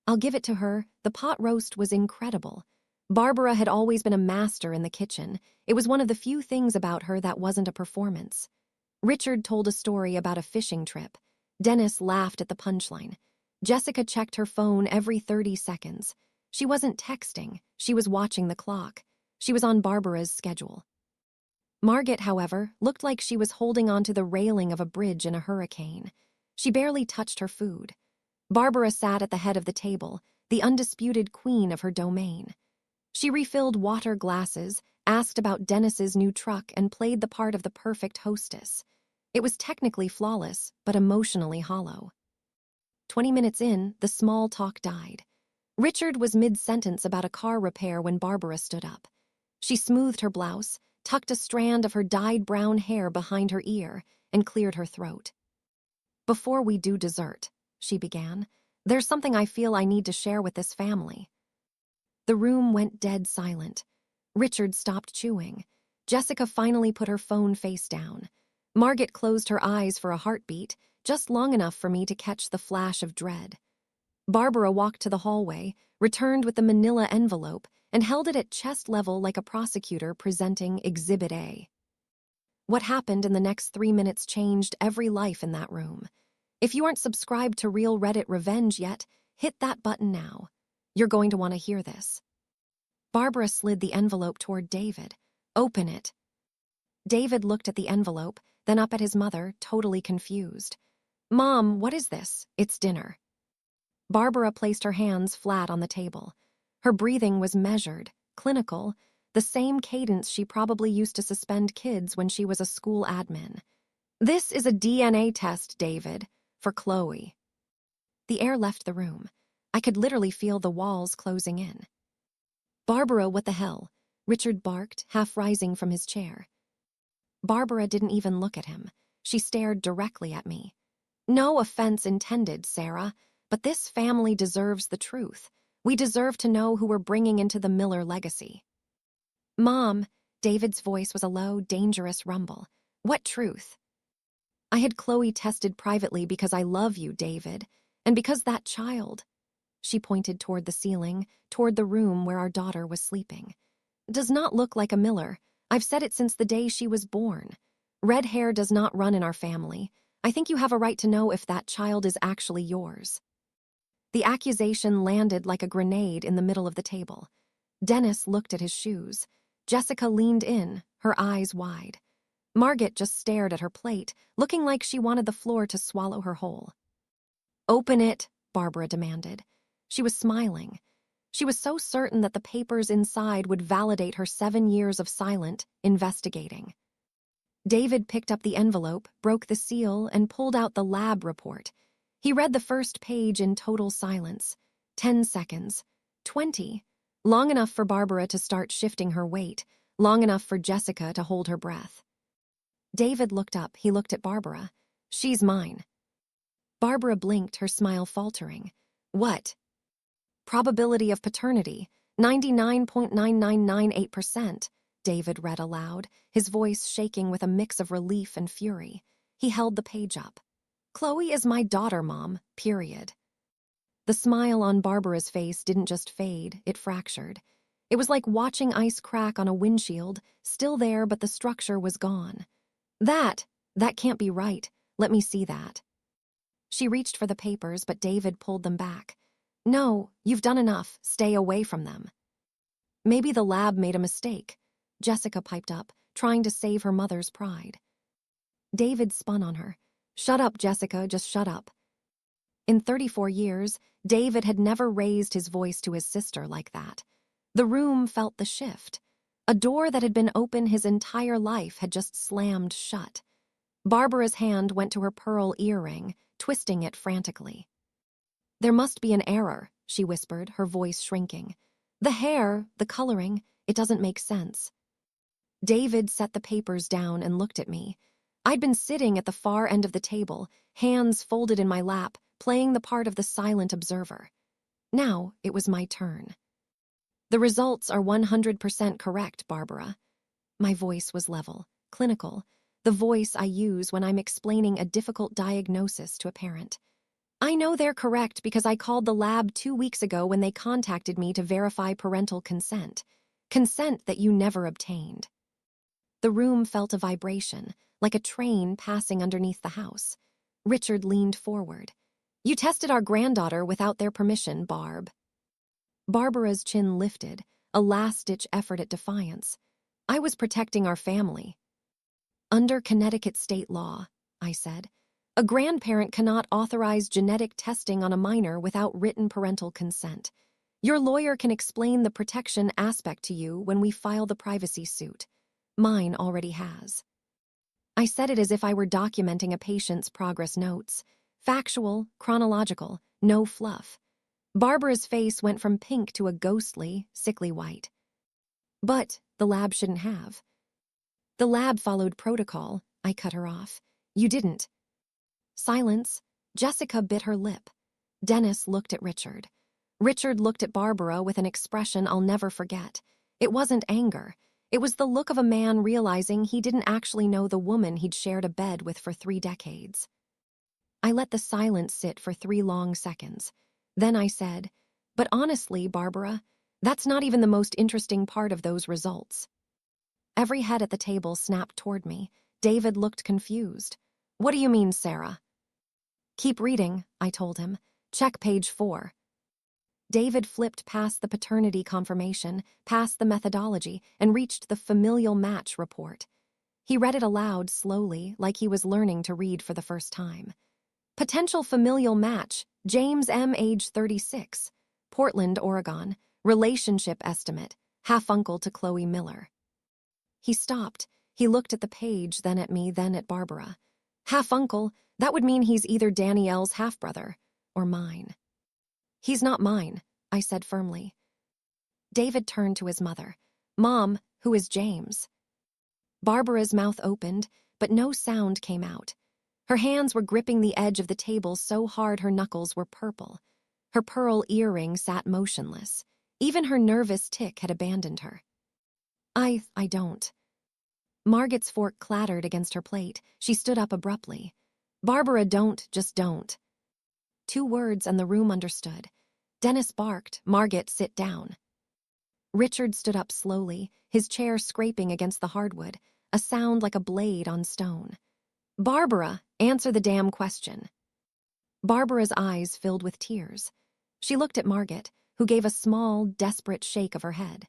I'll give it to her, the pot roast was incredible. Barbara had always been a master in the kitchen. It was one of the few things about her that wasn't a performance. Richard told a story about a fishing trip. Dennis laughed at the punchline. Jessica checked her phone every 30 seconds. She wasn't texting, she was watching the clock. She was on Barbara's schedule. Margaret, however, looked like she was holding onto the railing of a bridge in a hurricane. She barely touched her food. Barbara sat at the head of the table, the undisputed queen of her domain. She refilled water glasses, asked about Dennis's new truck, and played the part of the perfect hostess. It was technically flawless, but emotionally hollow. 20 minutes in, the small talk died. Richard was mid-sentence about a car repair when Barbara stood up. She smoothed her blouse, tucked a strand of her dyed brown hair behind her ear, and cleared her throat. "Before we do dessert," she began, "there's something I feel I need to share with this family." The room went dead silent. Richard stopped chewing. Jessica finally put her phone face down. Margaret closed her eyes for a heartbeat. just long enough for me to catch the flash of dread. Barbara walked to the hallway, returned with the manila envelope, and held it at chest level like a prosecutor presenting Exhibit A. What happened in the next 3 minutes changed every life in that room. If you aren't subscribed to Real Reddit Revenge yet, hit that button now. You're going to want to hear this. Barbara slid the envelope toward David. Open it. David looked at the envelope, then up at his mother, totally confused. Mom, what is this? It's dinner. Barbara placed her hands flat on the table. Her breathing was measured, clinical, the same cadence she probably used to suspend kids when she was a school admin. This is a DNA test, David, for Chloe. The air left the room. I could literally feel the walls closing in. Barbara, what the hell? Richard barked, half rising from his chair. Barbara didn't even look at him. She stared directly at me. No offense intended, Sarah, but this family deserves the truth. We deserve to know who we're bringing into the Miller legacy. Mom, David's voice was a low, dangerous rumble. What truth? I had Chloe tested privately because I love you, David, and because that child. She pointed toward the ceiling, toward the room where our daughter was sleeping. Does not look like a Miller. I've said it since the day she was born. Red hair does not run in our family. I think you have a right to know if that child is actually yours. The accusation landed like a grenade in the middle of the table. Dennis looked at his shoes. Jessica leaned in, her eyes wide. Margaret just stared at her plate, looking like she wanted the floor to swallow her whole. Open it, Barbara demanded. She was smiling. She was so certain that the papers inside would validate her 7 years of silent investigating. David picked up the envelope, broke the seal, and pulled out the lab report. He read the first page in total silence. 10 seconds. 20. Long enough for Barbara to start shifting her weight, long enough for Jessica to hold her breath. David looked up. He looked at Barbara. She's mine. Barbara blinked, her smile faltering. What? Probability of paternity, 99.9998%, David read aloud, his voice shaking with a mix of relief and fury. He held the page up. Chloe is my daughter, Mom, period. The smile on Barbara's face didn't just fade, it fractured. It was like watching ice crack on a windshield, still there but the structure was gone. That can't be right. Let me see that. She reached for the papers, but David pulled them back. No, you've done enough. Stay away from them. Maybe the lab made a mistake. Jessica piped up, trying to save her mother's pride. David spun on her. Shut up, Jessica, just shut up. In 34 years, David had never raised his voice to his sister like that. The room felt the shift. A door that had been open his entire life had just slammed shut. Barbara's hand went to her pearl earring, twisting it frantically. There must be an error, she whispered, her voice shrinking. The hair, the coloring, it doesn't make sense. David set the papers down and looked at me. I'd been sitting at the far end of the table, hands folded in my lap, playing the part of the silent observer. Now it was my turn. The results are 100% correct, Barbara. My voice was level, clinical, the voice I use when I'm explaining a difficult diagnosis to a parent. I know they're correct because I called the lab 2 weeks ago when they contacted me to verify parental consent. Consent that you never obtained. The room felt a vibration, like a train passing underneath the house. Richard leaned forward. You tested our granddaughter without their permission, Barb. Barbara's chin lifted, a last-ditch effort at defiance. I was protecting our family. Under Connecticut state law, I said, a grandparent cannot authorize genetic testing on a minor without written parental consent. Your lawyer can explain the protection aspect to you when we file the privacy suit. Mine already has. I said it as if I were documenting a patient's progress notes. Factual, chronological, no fluff. Barbara's face went from pink to a ghostly, sickly white. But the lab shouldn't have. The lab followed protocol, I cut her off. You didn't. Silence. Jessica bit her lip. Dennis looked at Richard. Richard looked at Barbara with an expression I'll never forget. It wasn't anger. It was the look of a man realizing he didn't actually know the woman he'd shared a bed with for 3 decades. I let the silence sit for 3 long seconds. Then I said, "But honestly, Barbara, that's not even the most interesting part of those results." Every head at the table snapped toward me. David looked confused. "What do you mean, Sarah?" "Keep reading," I told him. "Check page 4. David flipped past the paternity confirmation, past the methodology, and reached the familial match report. He read it aloud slowly, like he was learning to read for the first time. Potential familial match, James M. age 36, Portland, Oregon, relationship estimate, half-uncle to Chloe Miller. He stopped. He looked at the page, then at me, then at Barbara. Half-uncle, that would mean he's either Danielle's half-brother or mine. "He's not mine," I said firmly. David turned to his mother. "Mom, who is James?" Barbara's mouth opened, but no sound came out. Her hands were gripping the edge of the table so hard her knuckles were purple. Her pearl earring sat motionless. Even her nervous tic had abandoned her. I don't." Margot's fork clattered against her plate. She stood up abruptly. "Barbara, just don't." 2 words and the room understood. Dennis barked, "Margot, sit down." Richard stood up slowly, his chair scraping against the hardwood, a sound like a blade on stone. "Barbara, answer the damn question." Barbara's eyes filled with tears. She looked at Margot, who gave a small, desperate shake of her head.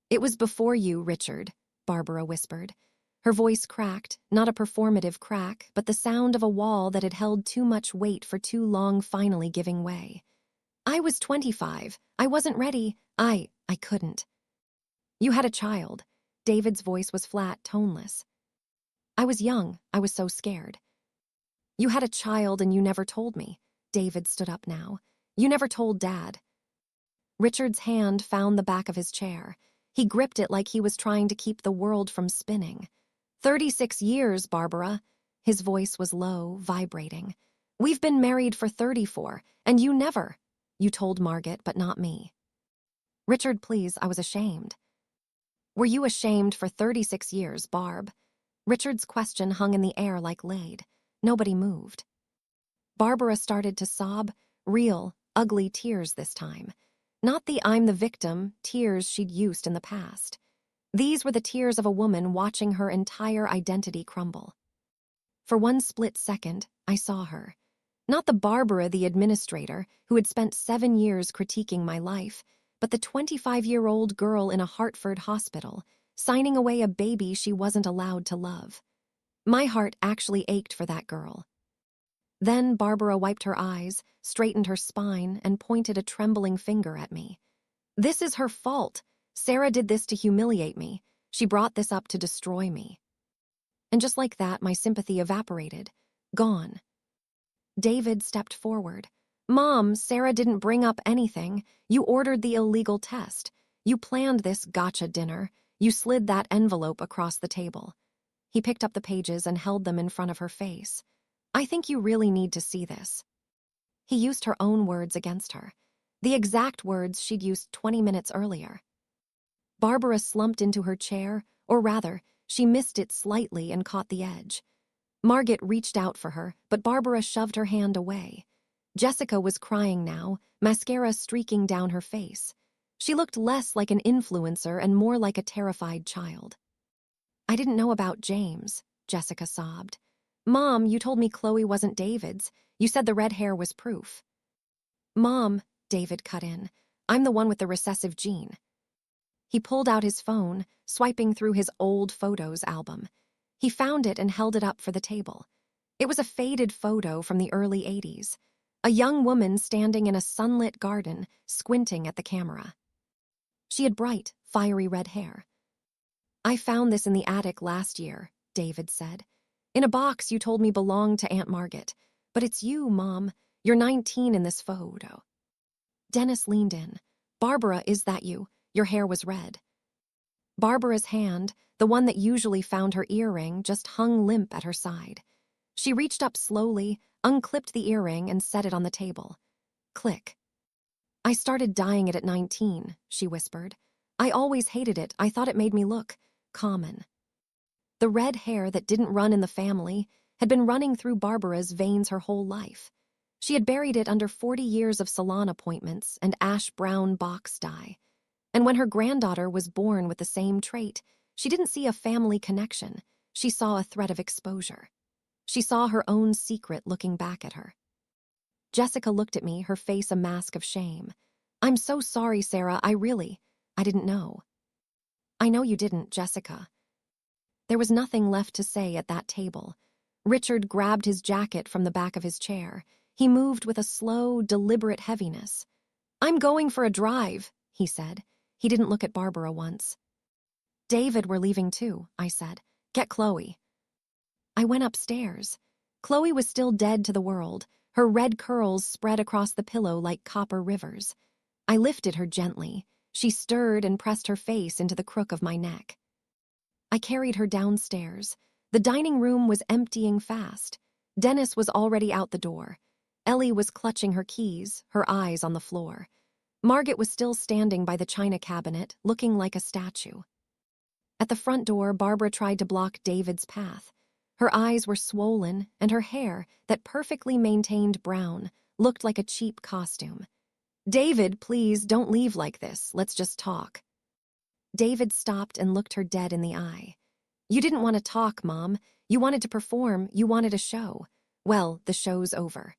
"It was before you, Richard," Barbara whispered. Her voice cracked, not a performative crack, but the sound of a wall that had held too much weight for too long finally giving way. "I was 25. I wasn't ready. I couldn't." "You had a child." David's voice was flat, toneless. "I was young. I was so scared." "You had a child and you never told me." David stood up now. "You never told Dad." Richard's hand found the back of his chair. He gripped it like he was trying to keep the world from spinning. 36 years, Barbara." His voice was low, vibrating. "We've been married for 34, and you never. You told Margot, but not me." "Richard, please, I was ashamed." "Were you ashamed for 36 years, Barb?" Richard's question hung in the air like lead. Nobody moved. Barbara started to sob, real, ugly tears this time. Not the "I'm the victim" tears she'd used in the past. These were the tears of a woman watching her entire identity crumble. For one split second, I saw her. Not the Barbara, the administrator, who had spent 7 years critiquing my life, but the 25-year-old girl in a Hartford hospital, signing away a baby she wasn't allowed to love. My heart actually ached for that girl. Then Barbara wiped her eyes, straightened her spine, and pointed a trembling finger at me. "This is her fault. Sarah did this to humiliate me. She brought this up to destroy me." And just like that, my sympathy evaporated. Gone. David stepped forward. "Mom, Sarah didn't bring up anything. You ordered the illegal test. You planned this gotcha dinner. You slid that envelope across the table." He picked up the pages and held them in front of her face. "I think you really need to see this." He used her own words against her. The exact words she'd used 20 minutes earlier. Barbara slumped into her chair, or rather, she missed it slightly and caught the edge. Margot reached out for her, but Barbara shoved her hand away. Jessica was crying now, mascara streaking down her face. She looked less like an influencer and more like a terrified child. "I didn't know about James," Jessica sobbed. "Mom, you told me Chloe wasn't David's. You said the red hair was proof." "Mom," David cut in, "I'm the one with the recessive gene." He pulled out his phone, swiping through his old photos album. He found it and held it up for the table. It was a faded photo from the early 80s. A young woman standing in a sunlit garden, squinting at the camera. She had bright, fiery red hair. "I found this in the attic last year," David said. "In a box you told me belonged to Aunt Margot. But it's you, Mom. You're 19 in this photo." Dennis leaned in. "Barbara, is that you? Your hair was red." Barbara's hand, the one that usually found her earring, just hung limp at her side. She reached up slowly, unclipped the earring, and set it on the table. Click. "I started dyeing it at 19, she whispered. "I always hated it. I thought it made me look common." The red hair that didn't run in the family, had been running through Barbara's veins her whole life. She had buried it under 40 years of salon appointments and ash-brown box dye. And when her granddaughter was born with the same trait, she didn't see a family connection. She saw a threat of exposure. She saw her own secret looking back at her. Jessica looked at me, her face a mask of shame. "I'm so sorry, Sarah, I didn't know." "I know you didn't, Jessica." There was nothing left to say at that table. Richard grabbed his jacket from the back of his chair. He moved with a slow, deliberate heaviness. "I'm going for a drive," he said. He didn't look at Barbara once. "David, we're leaving too," I said. "Get Chloe." I went upstairs. Chloe was still dead to the world, her red curls spread across the pillow like copper rivers. I lifted her gently. She stirred and pressed her face into the crook of my neck. I carried her downstairs. The dining room was emptying fast. Dennis was already out the door. Ellie was clutching her keys, her eyes on the floor. Margaret was still standing by the china cabinet, looking like a statue. At the front door, Barbara tried to block David's path. Her eyes were swollen, and her hair, that perfectly maintained brown, looked like a cheap costume. "David, please, don't leave like this. Let's just talk." David stopped and looked her dead in the eye. "You didn't want to talk, Mom. You wanted to perform. You wanted a show. Well, the show's over."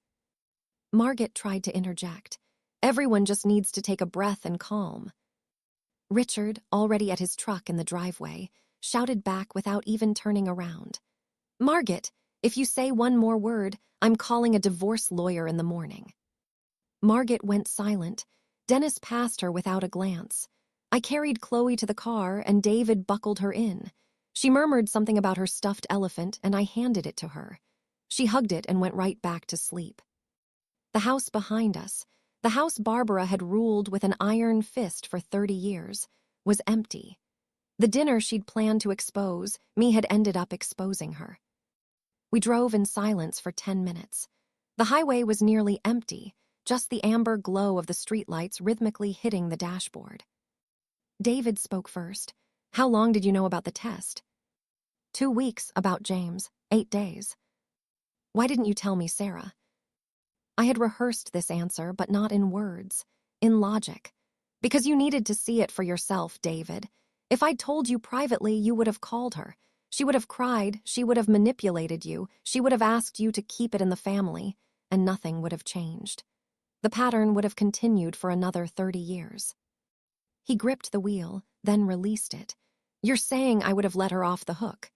Margaret tried to interject. "Everyone just needs to take a breath and calm." Richard, already at his truck in the driveway, shouted back without even turning around. "Margaret, if you say one more word, I'm calling a divorce lawyer in the morning." Margaret went silent. Dennis passed her without a glance. I carried Chloe to the car, and David buckled her in. She murmured something about her stuffed elephant, and I handed it to her. She hugged it and went right back to sleep. The house behind us, the house Barbara had ruled with an iron fist for 30 years, was empty. The dinner she'd planned to expose, me had ended up exposing her. We drove in silence for 10 minutes. The highway was nearly empty, just the amber glow of the streetlights rhythmically hitting the dashboard. David spoke first. "How long did you know about the test?" 2 weeks, about James. 8 days. "Why didn't you tell me, Sarah?" I had rehearsed this answer, but not in words, in logic. "Because you needed to see it for yourself, David. If I'd told you privately, you would have called her. She would have cried, she would have manipulated you, she would have asked you to keep it in the family, and nothing would have changed. The pattern would have continued for another 30 years. He gripped the wheel, then released it. "You're saying I would have let her off the hook."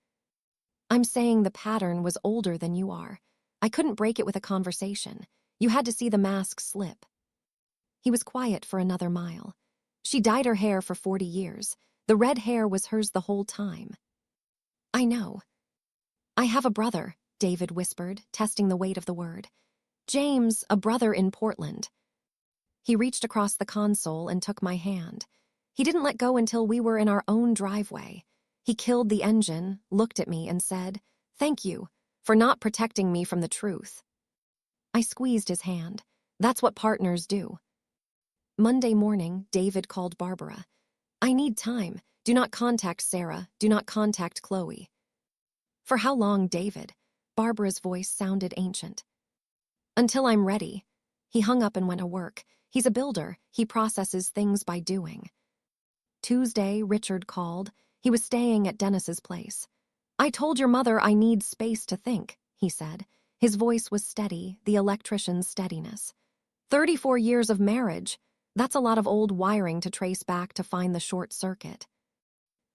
"I'm saying the pattern was older than you are. I couldn't break it with a conversation. You had to see the mask slip." He was quiet for another mile. "She dyed her hair for 40 years. The red hair was hers the whole time." "I know." "I have a brother," David whispered, testing the weight of the word. "James, a brother in Portland." He reached across the console and took my hand. He didn't let go until we were in our own driveway. He killed the engine, looked at me, and said, "Thank you for not protecting me from the truth." I squeezed his hand. That's what partners do. Monday morning, David called Barbara. "I need time. Do not contact Sarah. Do not contact Chloe." "For how long, David?" Barbara's voice sounded ancient. "Until I'm ready." He hung up and went to work. He's a builder. He processes things by doing. Tuesday, Richard called. He was staying at Dennis's place. "I told your mother I need space to think," he said. His voice was steady, the electrician's steadiness. 34 years of marriage. That's a lot of old wiring to trace back to find the short circuit.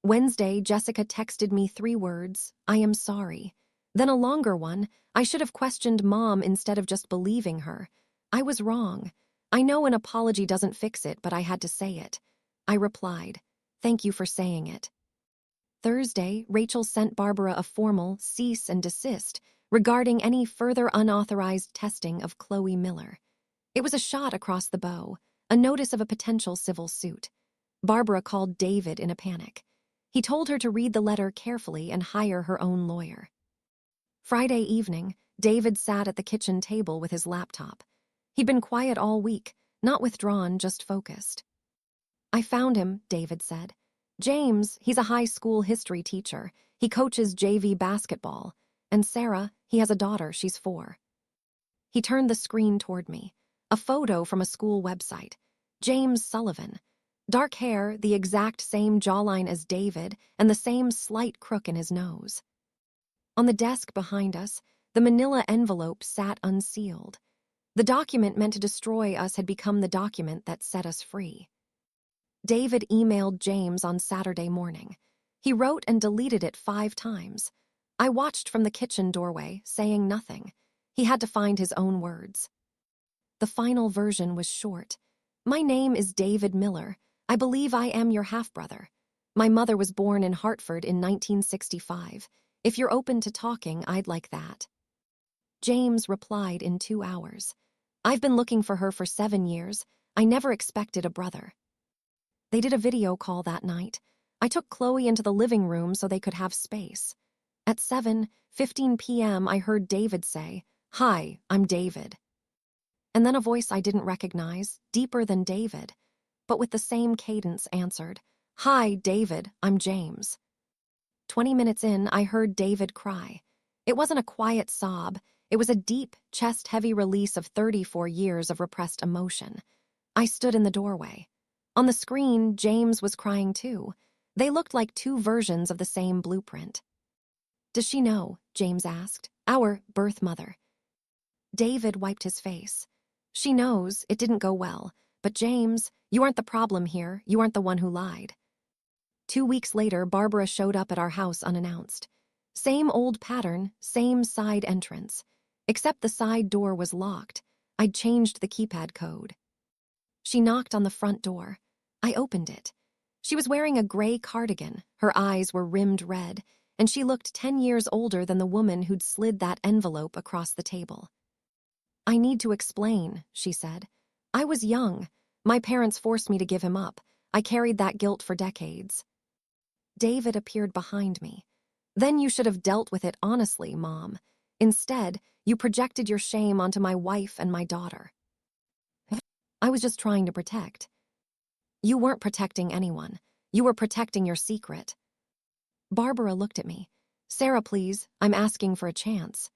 Wednesday, Jessica texted me 3 words, "I am sorry." Then a longer one, "I should have questioned Mom instead of just believing her. I was wrong. I know an apology doesn't fix it, but I had to say it." I replied, "Thank you for saying it." Thursday, Rachel sent Barbara a formal cease and desist regarding any further unauthorized testing of Chloe Miller. It was a shot across the bow, a notice of a potential civil suit. Barbara called David in a panic. He told her to read the letter carefully and hire her own lawyer. Friday evening, David sat at the kitchen table with his laptop. He'd been quiet all week, not withdrawn, just focused. "I found him," David said. "James, he's a high school history teacher. He coaches JV basketball. And Sarah, He has a daughter, she's 4. He turned the screen toward me. A photo from a school website. James Sullivan. Dark hair, the exact same jawline as David, and the same slight crook in his nose. On the desk behind us, the manila envelope sat unsealed. The document meant to destroy us had become the document that set us free. David emailed James on Saturday morning. He wrote and deleted it 5 times. I watched from the kitchen doorway, saying nothing. He had to find his own words. The final version was short. My name is David Miller. I believe I am your half-brother. My mother was born in Hartford in 1965. If you're open to talking, I'd like that. James replied in 2 hours. I've been looking for her for 7 years. I never expected a brother. They did a video call that night. I took Chloe into the living room so they could have space. At 7:15 p.m., I heard David say, "Hi, I'm David." And then a voice I didn't recognize, deeper than David, but with the same cadence answered, "Hi, David, I'm James." 20 minutes in, I heard David cry. It wasn't a quiet sob. It was a deep, chest-heavy release of 34 years of repressed emotion. I stood in the doorway. On the screen, James was crying too. They looked like 2 versions of the same blueprint. Does she know? James asked. Our birth mother. David wiped his face. She knows it didn't go well, but James, you aren't the problem here. You aren't the one who lied. 2 weeks later, Barbara showed up at our house unannounced. Same old pattern, same side entrance. Except the side door was locked. I'd changed the keypad code. She knocked on the front door. I opened it. She was wearing a gray cardigan. Her eyes were rimmed red, and she looked 10 years older than the woman who'd slid that envelope across the table. I need to explain, she said. I was young. My parents forced me to give him up. I carried that guilt for decades. David appeared behind me. Then you should have dealt with it honestly, Mom. Instead, you projected your shame onto my wife and my daughter. I was just trying to protect. You weren't protecting anyone. You were protecting your secret. Barbara looked at me. Sarah, please, I'm asking for a chance.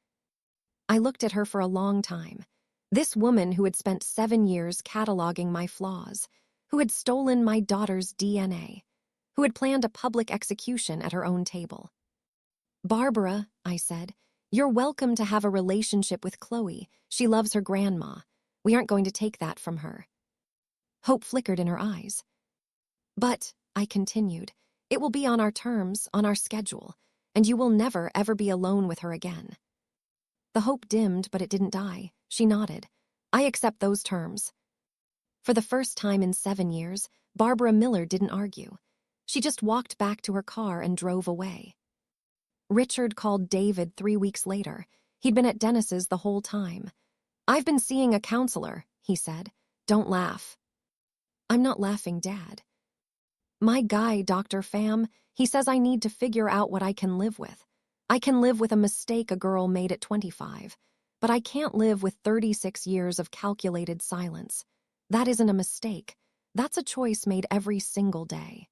I looked at her for a long time. This woman who had spent 7 years cataloging my flaws, who had stolen my daughter's DNA, who had planned a public execution at her own table. Barbara, I said, you're welcome to have a relationship with Chloe. She loves her grandma. We aren't going to take that from her. Hope flickered in her eyes. But, I continued, it will be on our terms, on our schedule, and you will never, ever be alone with her again. The hope dimmed, but it didn't die. She nodded. I accept those terms. For the first time in 7 years, Barbara Miller didn't argue. She just walked back to her car and drove away. Richard called David 3 weeks later. He'd been at Dennis's the whole time. I've been seeing a counselor, he said. Don't laugh. I'm not laughing, Dad. My guy, Dr. Pham, he says I need to figure out what I can live with. I can live with a mistake a girl made at 25, but I can't live with 36 years of calculated silence. That isn't a mistake. That's a choice made every single day.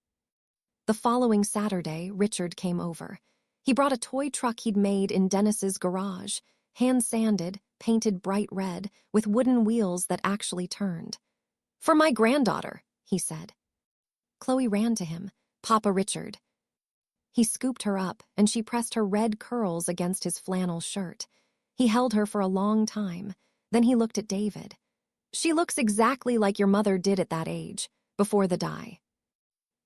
The following Saturday, Richard came over. He brought a toy truck he'd made in Dennis's garage, hand-sanded, painted bright red, with wooden wheels that actually turned. For my granddaughter, he said. Chloe ran to him. Papa Richard. He scooped her up, and she pressed her red curls against his flannel shirt. He held her for a long time. Then he looked at David. She looks exactly like your mother did at that age, before the dye.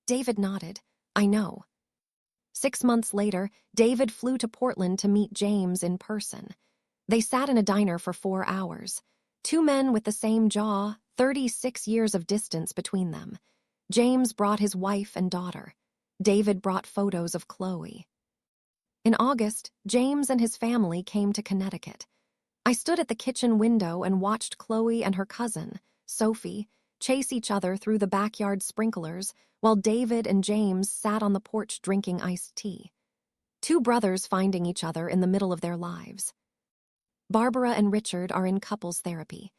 David nodded. I know. 6 months later, David flew to Portland to meet James in person. They sat in a diner for 4 hours. 2 men with the same jaw, 36 years of distance between them. James brought his wife and daughter. David brought photos of Chloe. In August, James and his family came to Connecticut. I stood at the kitchen window and watched Chloe and her cousin, Sophie, chase each other through the backyard sprinklers while David and James sat on the porch drinking iced tea. 2 brothers finding each other in the middle of their lives. Barbara and Richard are in couples therapy.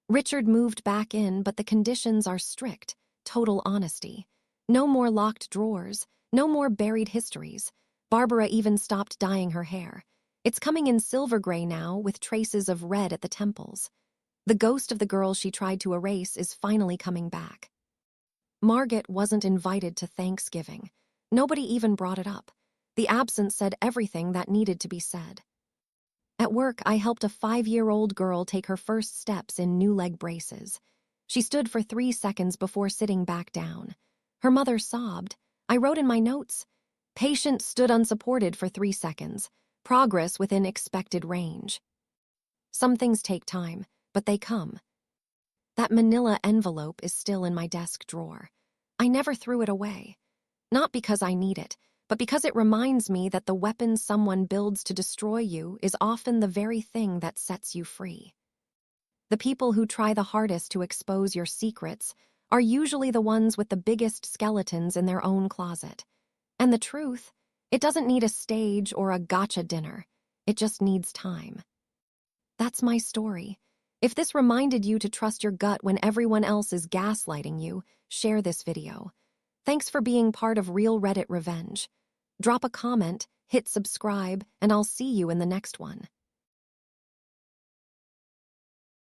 Richard moved back in, but the conditions are strict, total honesty. No more locked drawers, no more buried histories. Barbara even stopped dyeing her hair. It's coming in silver gray now with traces of red at the temples. The ghost of the girl she tried to erase is finally coming back. Margaret wasn't invited to Thanksgiving. Nobody even brought it up. The absence said everything that needed to be said. At work, I helped a 5-year-old girl take her first steps in new leg braces. She stood for 3 seconds before sitting back down. Her mother sobbed. I wrote in my notes, "Patient stood unsupported for 3 seconds. Progress within expected range." Some things take time, but they come. That manila envelope is still in my desk drawer. I never threw it away. Not because I need it, but because it reminds me that the weapon someone builds to destroy you is often the very thing that sets you free. The people who try the hardest to expose your secrets are usually the ones with the biggest skeletons in their own closet. And the truth, it doesn't need a stage or a gotcha dinner. It just needs time. That's my story. If this reminded you to trust your gut when everyone else is gaslighting you, share this video. Thanks for being part of Real Reddit Revenge. Drop a comment, hit subscribe, and I'll see you in the next one.